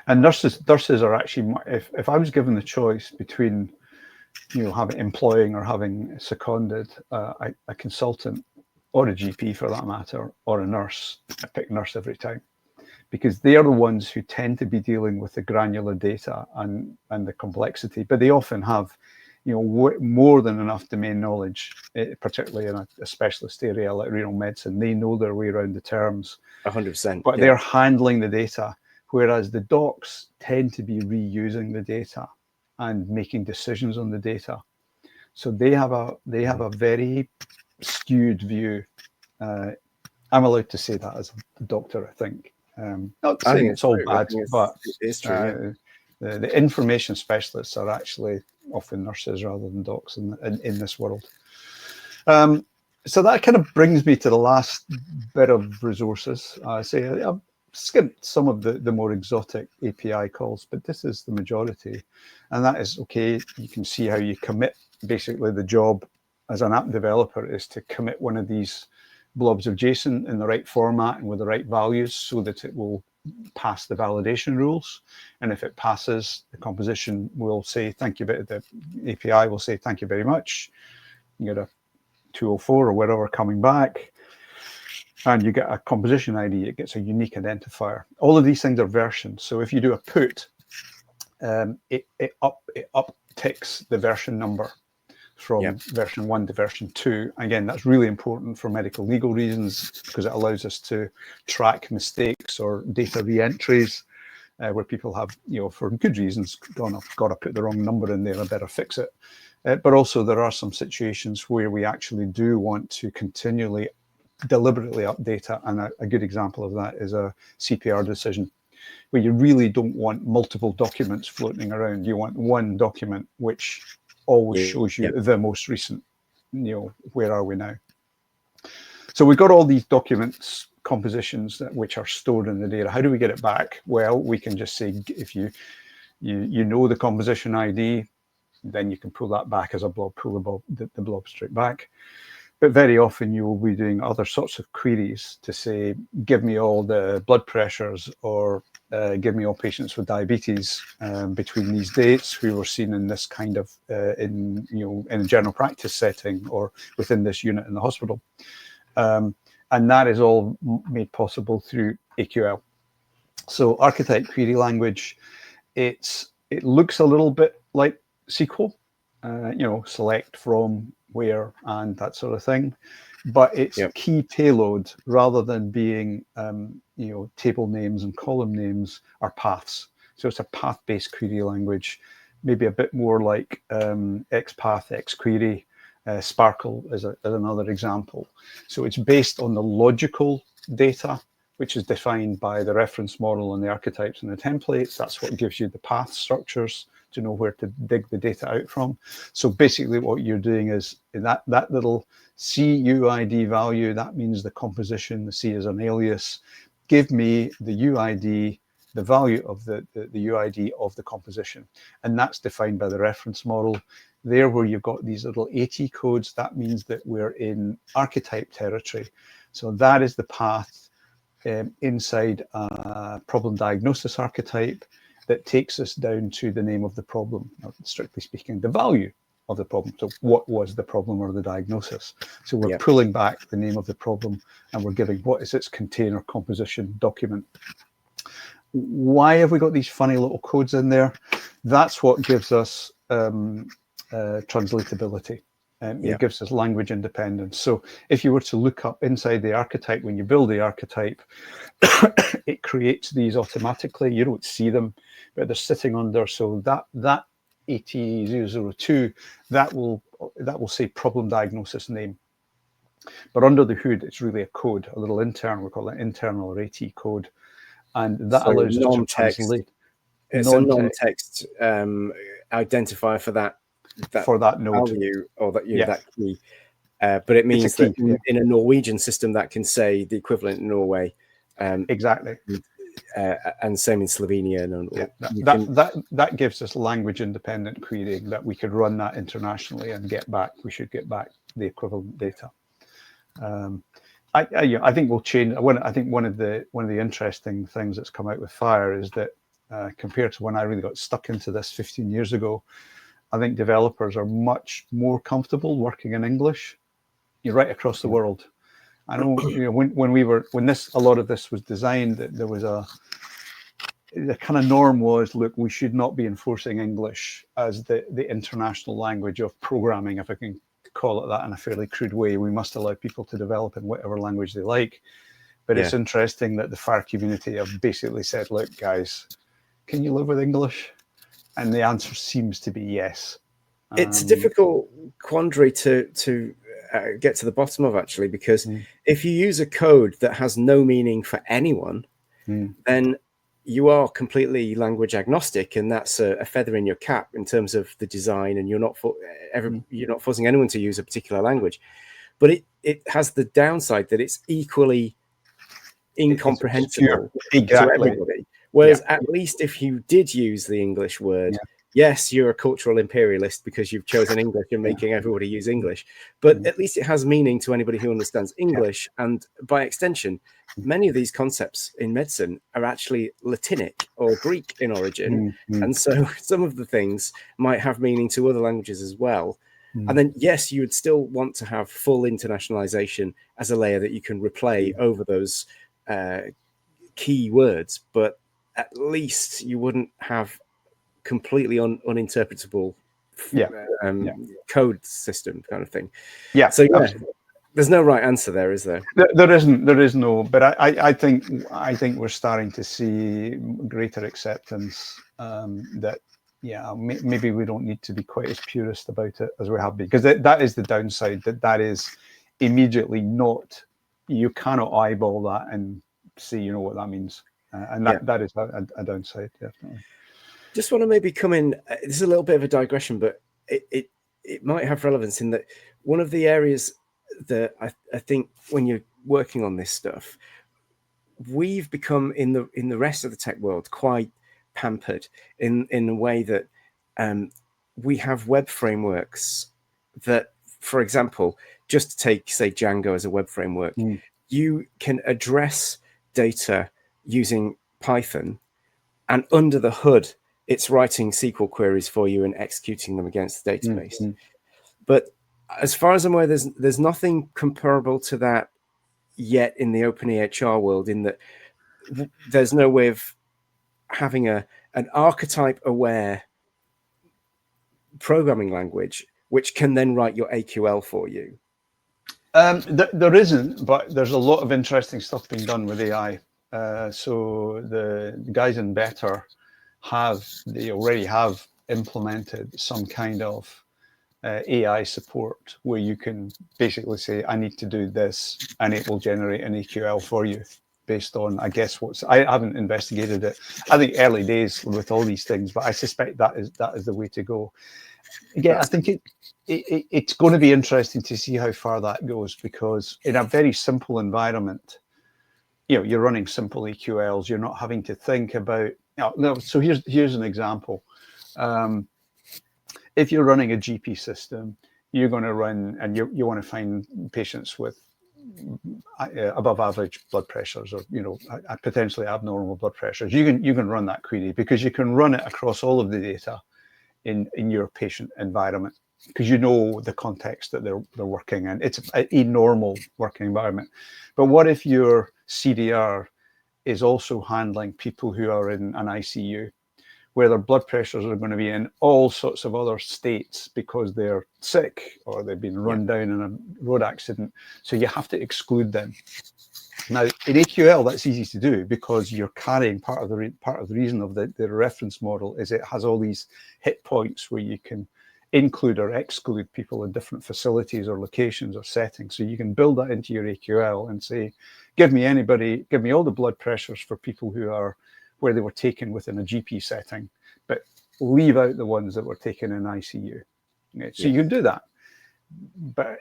Speaker 2: And nurses are actually, if I was given the choice between employing or having seconded a consultant or a GP for that matter, or a nurse, I pick nurse every time, because they are the ones who tend to be dealing with the granular data and the complexity, but they often have more than enough domain knowledge, particularly in a specialist area like renal medicine. They know their way around the terms
Speaker 1: 100%,
Speaker 2: but they're handling the data, whereas the docs tend to be reusing the data and making decisions on the data. So they have a very skewed view. I'm allowed to say that as a doctor, I think. Not saying it's all bad, but
Speaker 1: it's true.
Speaker 2: The information specialists are actually often nurses rather than docs in this world. So that kind of brings me to the last bit of resources. I say I've skipped some of the more exotic API calls, but this is the majority. And that is, okay, you can see how you commit. Basically, the job as an app developer is to commit one of these blobs of JSON in the right format and with the right values so that it will pass the validation rules. And if it passes, the composition will say, thank you, the API will say, thank you very much. You get a 204 or whatever coming back, and you get a composition ID, it gets a unique identifier. All of these things are versions. So if you do a put, it upticks the version number from version 1 to version 2. Again, that's really important for medical legal reasons, because it allows us to track mistakes or data re-entries where people have, for good reasons, got to put the wrong number in there, I better fix it. But also there are some situations where we actually do want to continually, deliberately update it. And a good example of that is a CPR decision, where you really don't want multiple documents floating around. You want one document which always shows you the most recent, where are we now? So we've got all these documents, compositions which are stored in the data. How do we get it back? Well, we can just say, if you know the composition ID, then you can pull that back as a blob, pull the blob straight back. But very often you will be doing other sorts of queries to say, give me all the blood pressures, or give me all patients with diabetes between these dates who were seen in this kind of, in a general practice setting or within this unit in the hospital. And that is all made possible through AQL. So Archetype Query Language, it looks a little bit like SQL, select from, where, and that sort of thing, but its key payload, rather than being table names and column names, are paths. So it's a path-based query language, maybe a bit more like XPath, XQuery. Sparkle is another example. So it's based on the logical data, which is defined by the reference model and the archetypes and the templates. That's what gives you the path structures to know where to dig the data out from. So basically what you're doing is, in that little CUID value, that means the composition, the C is an alias, give me the UID, the value of the UID of the composition. And that's defined by the reference model. There where you've got these little AT codes, that means that we're in archetype territory. So that is the path inside a problem diagnosis archetype that takes us down to the name of the problem, or strictly speaking, the value of the problem. So what was the problem or the diagnosis? So we're pulling back the name of the problem and we're giving what is its container composition document. Why have we got these funny little codes in there? That's what gives us translatability. It gives us language independence. So if you were to look up inside the archetype, when you build the archetype, it creates these automatically. You don't see them, but they're sitting under. So that AT002, that will say problem diagnosis name. But under the hood, it's really a code, a little internal, we call it internal or AT code. And that allows us to translate.
Speaker 1: It's a non-text identifier for that
Speaker 2: node
Speaker 1: value, or that key. But it means that in a Norwegian system that can say the equivalent in Norway.
Speaker 2: Exactly.
Speaker 1: And same in Slovenia.
Speaker 2: That gives us language independent querying, that we could run that internationally and we should get back the equivalent data. I think we'll change. I think one of the interesting things that's come out with Fire is that compared to when I really got stuck into this 15 years ago, I think developers are much more comfortable working in English. You're right across the world. I know, when a lot of this was designed, there was the kind of norm was, look, we should not be enforcing English as the international language of programming, if I can call it that in a fairly crude way. We must allow people to develop in whatever language they like. But it's interesting that the Fire community have basically said, look, guys, can you live with English? And the answer seems to be yes.
Speaker 1: It's a difficult quandary to get to the bottom of, actually, because if you use a code that has no meaning for anyone, then you are completely language agnostic, and that's a feather in your cap in terms of the design, and you're not forcing anyone to use a particular language. But it has the downside that it's equally incomprehensible to everybody. Whereas at least if you did use the English word, yes, you're a cultural imperialist because you've chosen English and making everybody use English. But at least it has meaning to anybody who understands English. And by extension, many of these concepts in medicine are actually Latinic or Greek in origin. And so some of the things might have meaning to other languages as well. And then, yes, you would still want to have full internationalization as a layer that you can replay over those key words. But at least you wouldn't have completely uninterpretable code system kind of thing. So there's no right answer there, is there?
Speaker 2: There isn't. There is no. But I think we're starting to see greater acceptance that maybe we don't need to be quite as purist about it as we have been, because that is the downside. That is immediately not. You cannot eyeball that and see what that means. And that is a downside, definitely.
Speaker 1: Just want to maybe come in. This is a little bit of a digression, but it might have relevance in that one of the areas that I think when you're working on this stuff, we've become in the rest of the tech world quite pampered in a way that we have web frameworks that, for example, just to take, say, Django as a web framework, you can address data using Python, and under the hood, it's writing SQL queries for you and executing them against the database. But as far as I'm aware, there's nothing comparable to that yet in the openEHR world, in that there's no way of having an archetype-aware programming language which can then write your AQL for you.
Speaker 2: There isn't, but there's a lot of interesting stuff being done with AI. So the guys in Better already have implemented some kind of AI support where you can basically say, I need to do this, and it will generate an AQL for you based on, I guess, I haven't investigated it. I think early days with all these things, but I suspect that is the way to go. Again, I think it's going to be interesting to see how far that goes, because in a very simple environment, you're running simple EQLs. You're not having to think about. No, so here's an example. If you're running a GP system, you're going to run, and you want to find patients with above average blood pressures, or potentially abnormal blood pressures. You can run that query because you can run it across all of the data in your patient environment, because you know the context that they're working in. It's a normal working environment. But what if your CDR is also handling people who are in an ICU, where their blood pressures are going to be in all sorts of other states because they're sick or they've been run down in a road accident? So you have to exclude them. Now, in AQL, that's easy to do because you're carrying part of the reason of the reference model is it has all these hit points where you can include or exclude people in different facilities or locations or settings. So you can build that into your AQL and say, give me all the blood pressures for people who are where they were taken within a GP setting, but leave out the ones that were taken in ICU. So you can do that. But,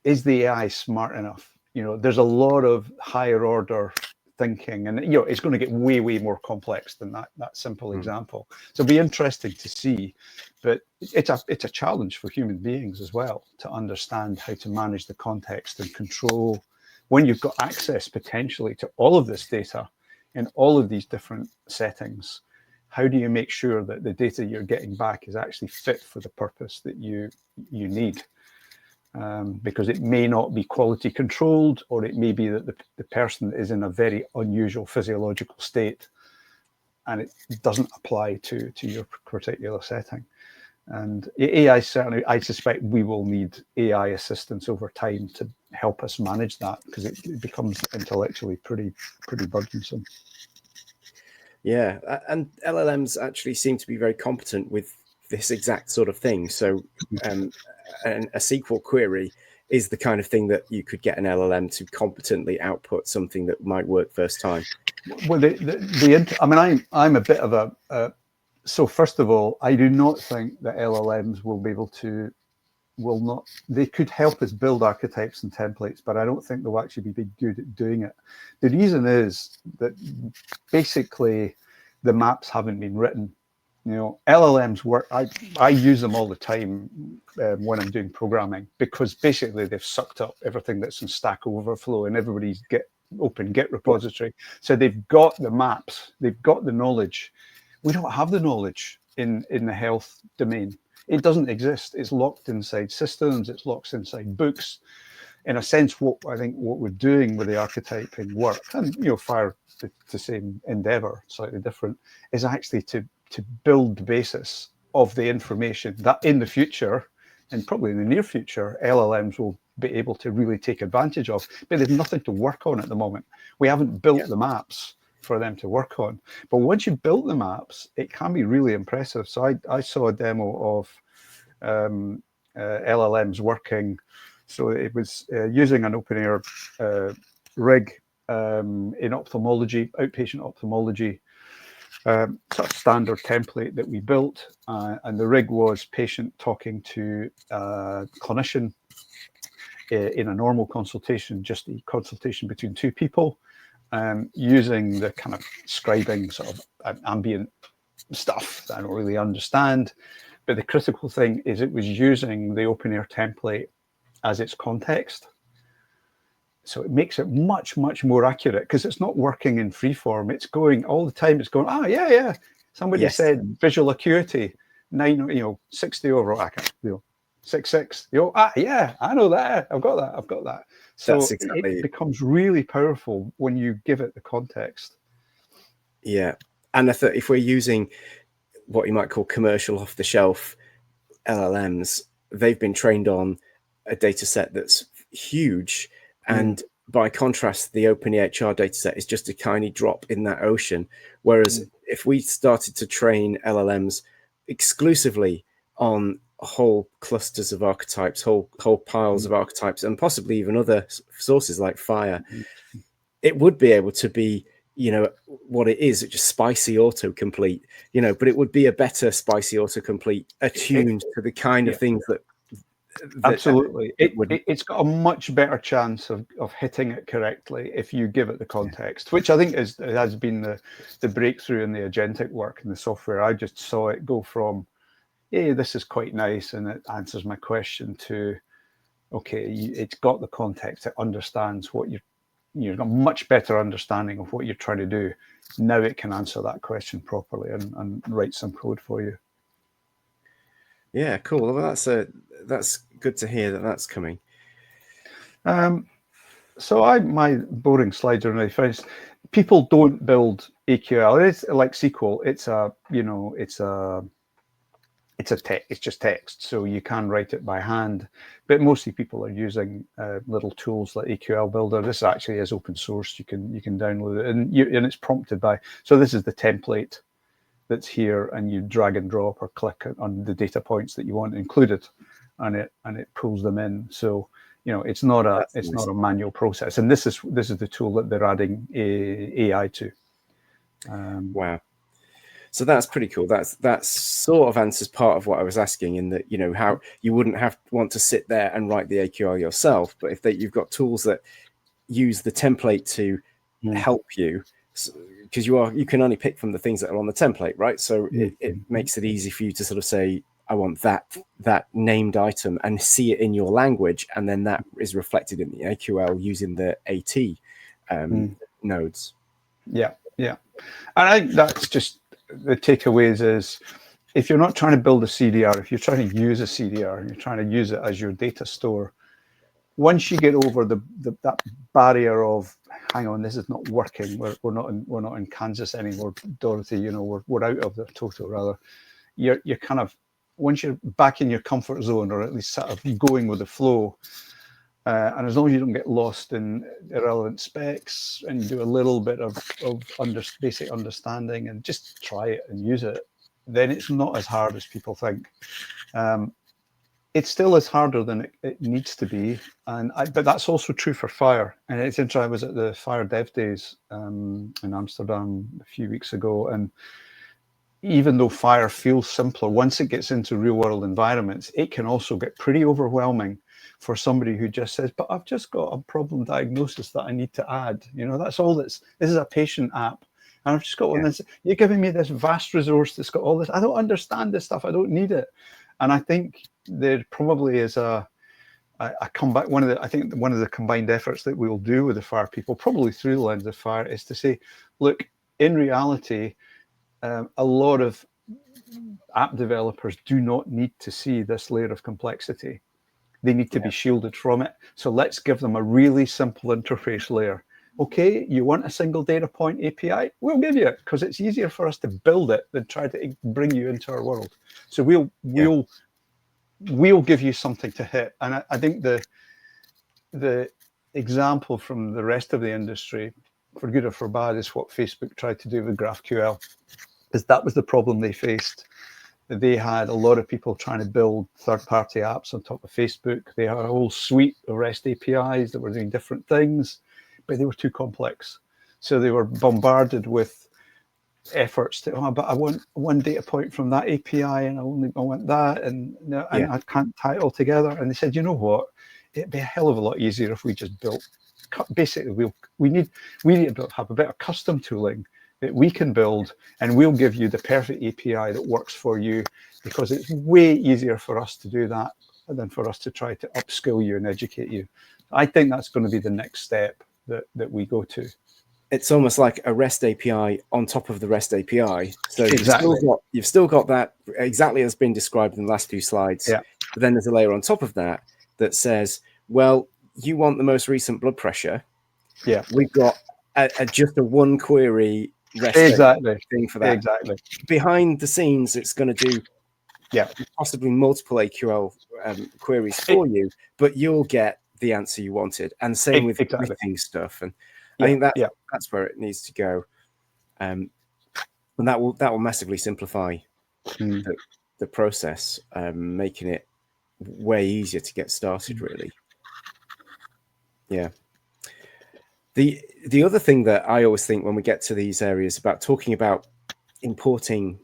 Speaker 2: is the AI smart enough? There's a lot of higher order thinking, and it's going to get way more complex than that simple example. So it'll be interesting to see, but it's a challenge for human beings as well to understand how to manage the context and control when you've got access potentially to all of this data in all of these different settings. How do you make sure that the data you're getting back is actually fit for the purpose that you need? Because it may not be quality controlled, or it may be that the person is in a very unusual physiological state and it doesn't apply to your particular setting. And AI, certainly, I suspect we will need AI assistance over time to help us manage that, because it becomes intellectually pretty burdensome.
Speaker 1: Yeah, and LLMs actually seem to be very competent with this exact sort of thing. So a SQL query is the kind of thing that you could get an LLM to competently output something that might work first time.
Speaker 2: Well, I'm a bit of a so first of all, I do not think that LLMs will be able to, they could help us build archetypes and templates, but I don't think they'll actually be good at doing it. The reason is that basically the maps haven't been written. LLMs work, I use them all the time when I'm doing programming, because basically they've sucked up everything that's in Stack Overflow and everybody's open Git repository. So they've got the maps, they've got the knowledge. We don't have the knowledge in the health domain. It doesn't exist. It's locked inside systems, it's locked inside books. In a sense, what we're doing with the archetyping work, and fire the same endeavor, slightly different, is actually to build the basis of the information that in the future, and probably in the near future, LLMs will be able to really take advantage of. But there's nothing to work on at the moment. We haven't built the maps for them to work on. But once you've built the maps, it can be really impressive. So I saw a demo of LLMs working. So it was using an openEHR rig in ophthalmology, outpatient ophthalmology, sort of standard template that we built. And the rig was patient talking to a clinician in a normal consultation, just a consultation between two people, using the kind of scribing sort of ambient stuff that I don't really understand. But the critical thing is it was using the openEHR template as its context. So it makes it much more accurate, because it's not working in freeform. It's going all the time. It's going, yeah. Somebody said visual acuity 60 overall. I can't, 6.6. Yeah, I know that. I've got that. So it becomes really powerful when you give it the context.
Speaker 1: Yeah, and I thought if we're using what you might call commercial off-the-shelf LLMs, they've been trained on a data set that's huge. And by contrast, the openEHR data set is just a tiny drop in that ocean. Whereas if we started to train LLMs exclusively on whole clusters of archetypes, whole piles of archetypes, and possibly even other sources like Fire, it would be able to be, what it is, just spicy autocomplete, but it would be a better spicy autocomplete attuned to the kind of things that
Speaker 2: Absolutely. It's got a much better chance of hitting it correctly if you give it the context, which I think has been the breakthrough in the agentic work in the software. I just saw it go from, hey, this is quite nice and it answers my question, to, okay, it's got the context, it understands what you've got a much better understanding of what you're trying to do. Now it can answer that question properly and write some code for you.
Speaker 1: Yeah, cool. Well, that's good to hear that that's coming.
Speaker 2: So my boring slides are really finished. People don't build AQL. It's like SQL. It's just text, so you can write it by hand. But mostly people are using little tools like AQL Builder. This actually is open source. You can download it, and it's prompted by. So this is the template that's here, and you drag and drop or click on the data points that you want included, and it pulls them in. So it's not a manual process, and this is the tool that they're adding AI to.
Speaker 1: Wow. So that's pretty cool. That sort of answers part of what I was asking, in that how you wouldn't want to sit there and write the AQL yourself, but if you've got tools that use the template to help you, because you can only pick from the things that are on the template, right? So it makes it easy for you to sort of say, I want that named item, and see it in your language, and then that is reflected in the AQL using the AT nodes.
Speaker 2: Yeah. And I think that's just the takeaways is, if you're not trying to build a CDR, if you're trying to use a CDR and you're trying to use it as your data store, once you get over that barrier of, hang on, this is not working, we're not in Kansas anymore, Dorothy, we're out of the total, rather, you're kind of, once you're back in your comfort zone, or at least sort of going with the flow, and as long as you don't get lost in irrelevant specs, and you do a little bit of basic understanding and just try it and use it, then it's not as hard as people think. It still is harder than it needs to be, but that's also true for Fire. And it's interesting, I was at the Fire Dev Days in Amsterdam a few weeks ago, and even though Fire feels simpler, once it gets into real-world environments, it can also get pretty overwhelming for somebody who just says, but I've just got a problem diagnosis that I need to add. That's all this is a patient app. And I've just got one that's, you're giving me this vast resource that's got all this. I don't understand this stuff. I don't need it. And I think there probably is a comeback. I think one of the combined efforts that we'll do with the Fire people, probably through the lens of Fire, is to say, look, in reality, a lot of app developers do not need to see this layer of complexity. They need to be shielded from it. So let's give them a really simple interface layer. Okay, you want a single data point API? We'll give you it, because it's easier for us to build it than try to bring you into our world. So we'll give you something to hit. And I think the example from the rest of the industry, for good or for bad, is what Facebook tried to do with GraphQL, because that was the problem they faced. They had a lot of people trying to build third-party apps on top of Facebook. They had a whole suite of REST APIs that were doing different things, but they were too complex. So they were bombarded with efforts to, but I want one data point from that API, and I want that, and I can't tie it all together. And they said, you know what? It'd be a hell of a lot easier if we just built. Basically, we need to have a bit of custom tooling that we can build, and we'll give you the perfect API that works for you, because it's way easier for us to do that than for us to try to upskill you and educate you. I think that's going to be the next step that we go to.
Speaker 1: It's almost like a REST API on top of the REST API. So
Speaker 2: exactly.
Speaker 1: you've still got that exactly as been described in the last few slides.
Speaker 2: Yeah.
Speaker 1: But then there's a layer on top of that says, well, you want the most recent blood pressure.
Speaker 2: Yeah.
Speaker 1: We've got just a one query REST thing for that.
Speaker 2: Exactly.
Speaker 1: Behind the scenes, it's going to do possibly multiple AQL queries for you, but you'll get the answer you wanted. And same with everything stuff. And I think that's where it needs to go. And that will massively simplify the process, making it way easier to get started, really. Yeah. The other thing that I always think when we get to these areas about talking about importing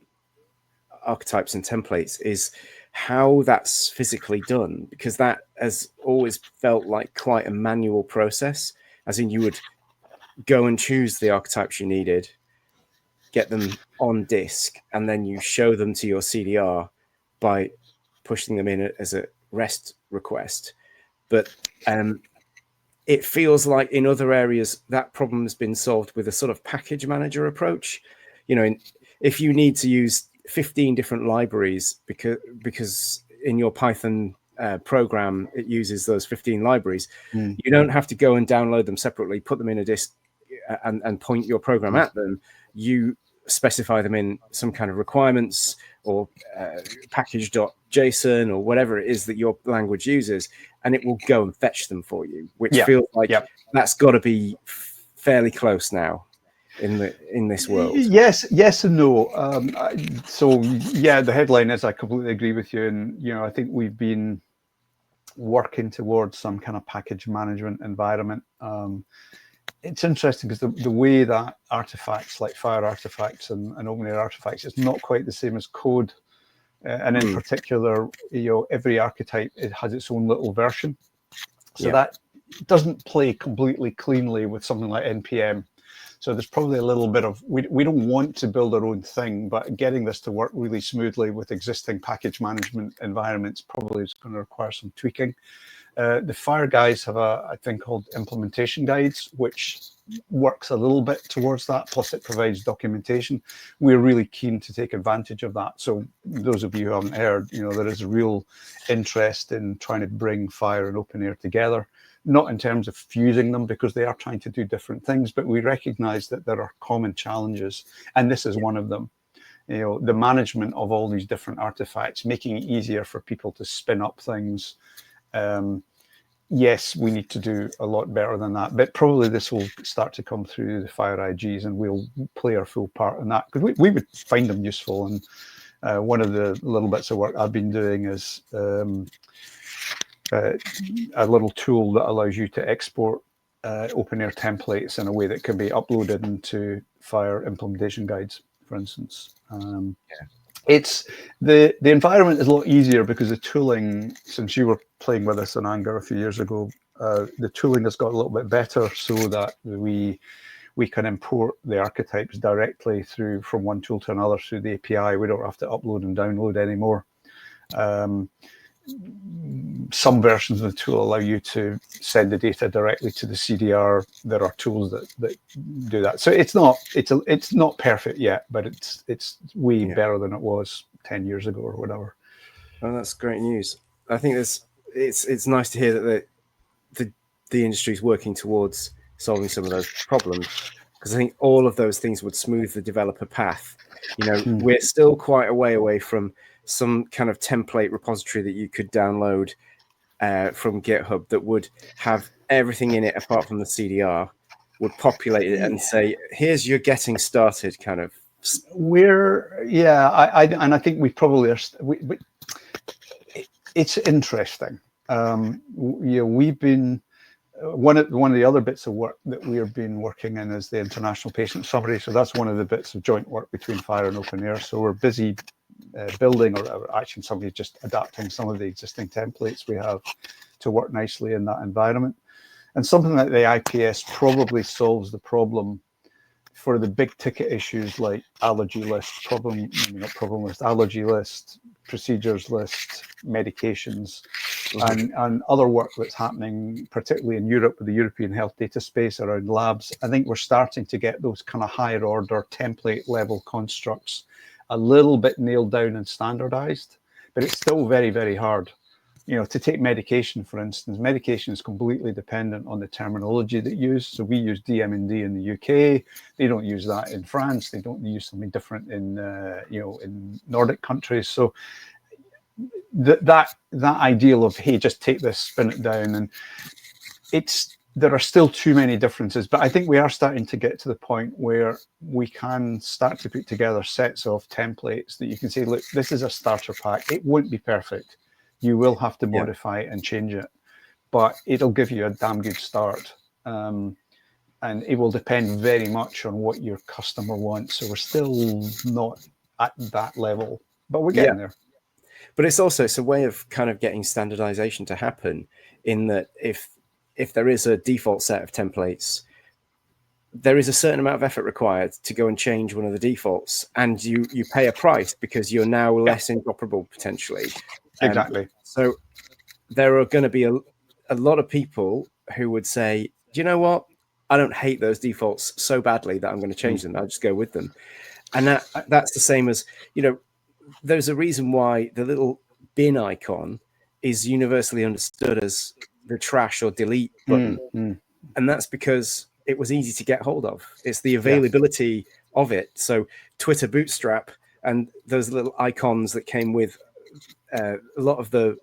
Speaker 1: archetypes and templates is how that's physically done, because that has always felt like quite a manual process, as in you would go and choose the archetypes you needed, get them on disk, and then you show them to your CDR by pushing them in as a REST request. But it feels like in other areas that problem has been solved with a sort of package manager approach. You know, if you need to use 15 different libraries because in your Python program it uses those 15 libraries, you don't have to go and download them separately, put them in a disk, and point your program at them. You specify them in some kind of requirements or package.json or whatever it is that your language uses, and it will go and fetch them for you, which feels like that's got to be fairly close now in this world.
Speaker 2: Yes and no. So yeah, the headline is I completely agree with you, and you know, I think we've been working towards some kind of package management environment. It's interesting because the way that artifacts like Fire artifacts and openEHR artifacts is not quite the same as code. And in particular, you know, every archetype, it has its own little version. So that doesn't play completely cleanly with something like NPM. So there's probably a little bit of, we don't want to build our own thing, but getting this to work really smoothly with existing package management environments probably is going to require some tweaking. The Fire guys have a thing called implementation guides, which works a little bit towards that, plus it provides documentation. We're really keen to take advantage of that. So those of you who haven't heard, you know, there is a real interest in trying to bring Fire and openEHR together, not in terms of fusing them, because they are trying to do different things, but we recognize that there are common challenges, and this is one of them. You know, the management of all these different artifacts, making it easier for people to spin up things. Yes, we need to do a lot better than that, but probably this will start to come through the Fire IGs, and we'll play our full part in that, because we would find them useful. And one of the little bits of work I've been doing is a little tool that allows you to export openEHR templates in a way that can be uploaded into Fire implementation guides, for instance. It's the environment is a lot easier because the tooling, since you were playing with us in Anger a few years ago, the tooling has got a little bit better so that we can import the archetypes directly through from one tool to another through the API. We don't have to upload and download anymore. Some versions of the tool allow you to send the data directly to the CDR. There are tools that do that. So it's not perfect yet, but it's way better than it was 10 years ago or whatever.
Speaker 1: Oh, that's great news. I think it's nice to hear that the industry is working towards solving some of those problems, because I think all of those things would smooth the developer path. You know, we're still quite a way away from some kind of template repository that you could download from GitHub that would have everything in it apart from the CDR, would populate it and say, here's your getting started kind of.
Speaker 2: And I think we probably are. It's interesting. You know, we've been one of the other bits of work that we have been working in is the international patient summary. So that's one of the bits of joint work between Fire and openEHR. So we're busy building, or actually somebody's just adapting some of the existing templates we have to work nicely in that environment. And something like the IPS probably solves the problem for the big ticket issues like allergy list, allergy list, procedures list, medications, and other work that's happening, particularly in Europe with the European health data space around labs. I think we're starting to get those kind of higher order template level constructs a little bit nailed down and standardized, but it's still very, very hard. You know, to take medication, for instance, medication is completely dependent on the terminology that you use. So we use DMND in the UK. They don't use that in France. They don't use something different in, in Nordic countries. So that ideal of, hey, just take this, spin it down, and there are still too many differences, but I think we are starting to get to the point where we can start to put together sets of templates that you can say, look, this is a starter pack. It won't be perfect. You will have to modify it and change it, but it'll give you a damn good start. And it will depend very much on what your customer wants. So we're still not at that level, but we're getting there.
Speaker 1: But it's a way of kind of getting standardization to happen, in that if there is a default set of templates, there is a certain amount of effort required to go and change one of the defaults, and you pay a price because you're now less interoperable potentially.
Speaker 2: Exactly.
Speaker 1: So there are going to be a lot of people who would say, do you know what? I don't hate those defaults so badly that I'm going to change them. I'll just go with them. And that's the same as, there's a reason why the little bin icon is universally understood as the trash or delete button. And that's because it was easy to get hold of. It's the availability of it. So Twitter Bootstrap and those little icons that came with a lot of the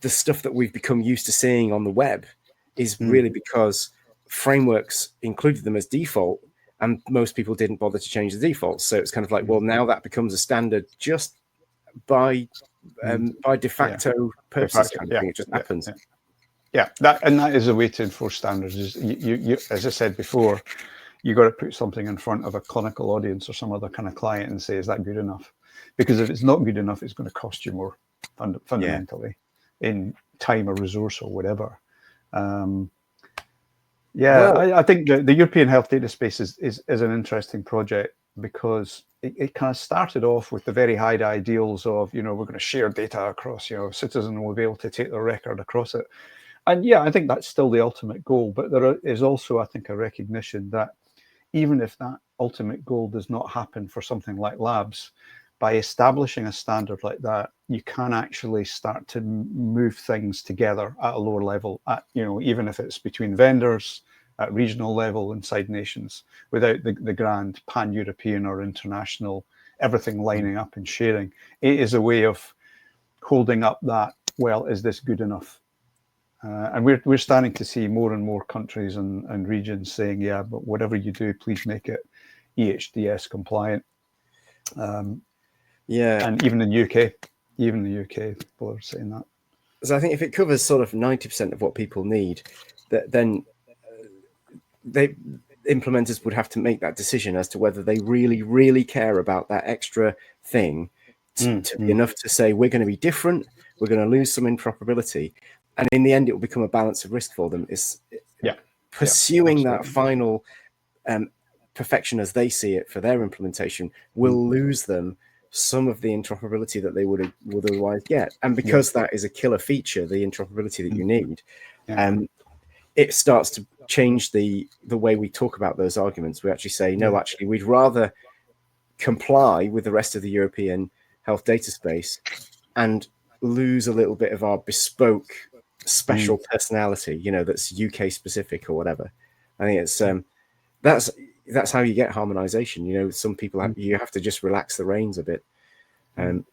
Speaker 1: stuff that we've become used to seeing on the web is really because frameworks included them as default, and most people didn't bother to change the defaults. So it's kind of like, well, now that becomes a standard just by de facto purposes. Kind of thing. It just happens.
Speaker 2: Yeah, that is a way to enforce standards. Is you as I said before, you got to put something in front of a clinical audience or some other kind of client and say, is that good enough? Because if it's not good enough, it's going to cost you more fundamentally in time or resource or whatever. I think the European health data space is an interesting project, because it kind of started off with the very high ideals of, we're going to share data across, citizens will be able to take their record across it. And I think that's still the ultimate goal. But there is also, I think, a recognition that even if that ultimate goal does not happen for something like labs, by establishing a standard like that, you can actually start to move things together at a lower level, even if it's between vendors, at regional level, inside nations, without the grand pan-European or international, everything lining up and sharing. It is a way of holding up that, well, is this good enough? And we're starting to see more and more countries and regions saying, yeah, but whatever you do, please make it EHDS compliant. And even in UK, people are saying that.
Speaker 1: So I think if it covers sort of 90% of what people need, then implementers would have to make that decision as to whether they really, really care about that extra thing to be enough to say, we're going to be different, we're going to lose some interoperability. And in the end, it will become a balance of risk for them. Is pursuing that final perfection as they see it for their implementation will lose them some of the interoperability that they would otherwise get. And because that is a killer feature, the interoperability that you need, it starts to change the way we talk about those arguments. We actually say, no, actually, we'd rather comply with the rest of the European health data space and lose a little bit of our bespoke special personality, that's UK specific or whatever. I think it's that's how you get harmonization. Some people you have to just relax the reins a bit.
Speaker 2: But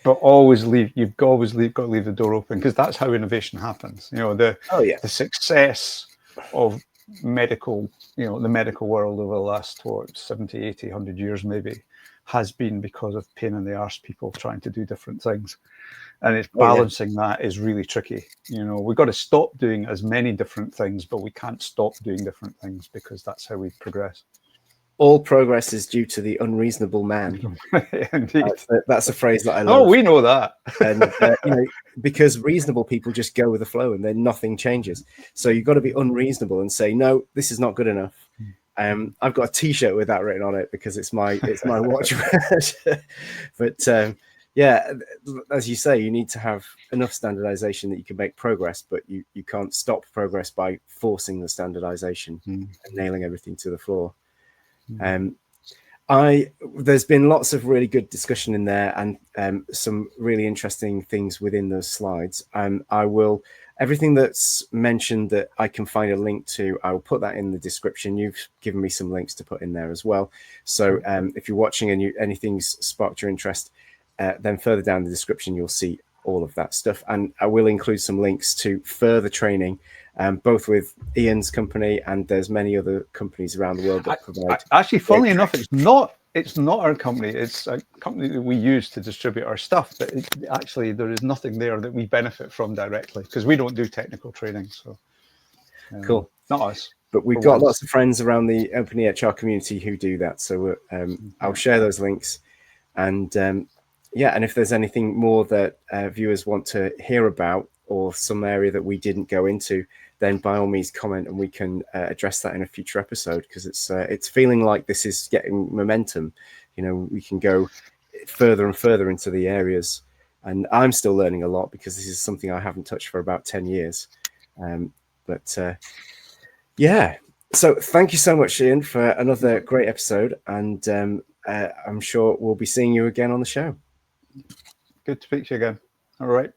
Speaker 2: you've always got to leave the door open, because that's how innovation happens. The success of medical, the medical world over the last 70, 80, 100 years maybe, has been because of pain in the arse people trying to do different things. And it's balancing that is really tricky. We've got to stop doing as many different things, but we can't stop doing different things, because that's how we progress.
Speaker 1: All progress is due to the unreasonable man.
Speaker 2: Indeed.
Speaker 1: That's a phrase that I love.
Speaker 2: Oh, we know that.
Speaker 1: And because reasonable people just go with the flow, and then nothing changes. So you've got to be unreasonable and say, no, this is not good enough. I've got a T-shirt with that written on it because it's my watchword. But as you say, you need to have enough standardization that you can make progress, but you can't stop progress by forcing the standardization and nailing everything to the floor. There's been lots of really good discussion in there, and some really interesting things within those slides. Everything that's mentioned that I can find a link to, I will put that in the description. You've given me some links to put in there as well. So if you're watching and anything's sparked your interest, then further down the description, you'll see all of that stuff. And I will include some links to further training, both with Ian's company, and there's many other companies around the world that provide.
Speaker 2: Actually, funnily enough, it's not our company. It's a company that we use to distribute our stuff. But actually, there is nothing there that we benefit from directly, because we don't do technical training. So
Speaker 1: cool,
Speaker 2: not us.
Speaker 1: But we've got lots of friends around the openEHR community who do that. So I'll share those links, and yeah, and if there's anything more that viewers want to hear about, or some area that we didn't go into, then by all means comment, and we can address that in a future episode, because it's feeling like this is getting momentum. You know, we can go further and further into the areas, and I'm still learning a lot because this is something I haven't touched for about 10 years. Yeah, so thank you so much, Ian, for another great episode, and I'm sure we'll be seeing you again on the show.
Speaker 2: Good to speak to you again. All right.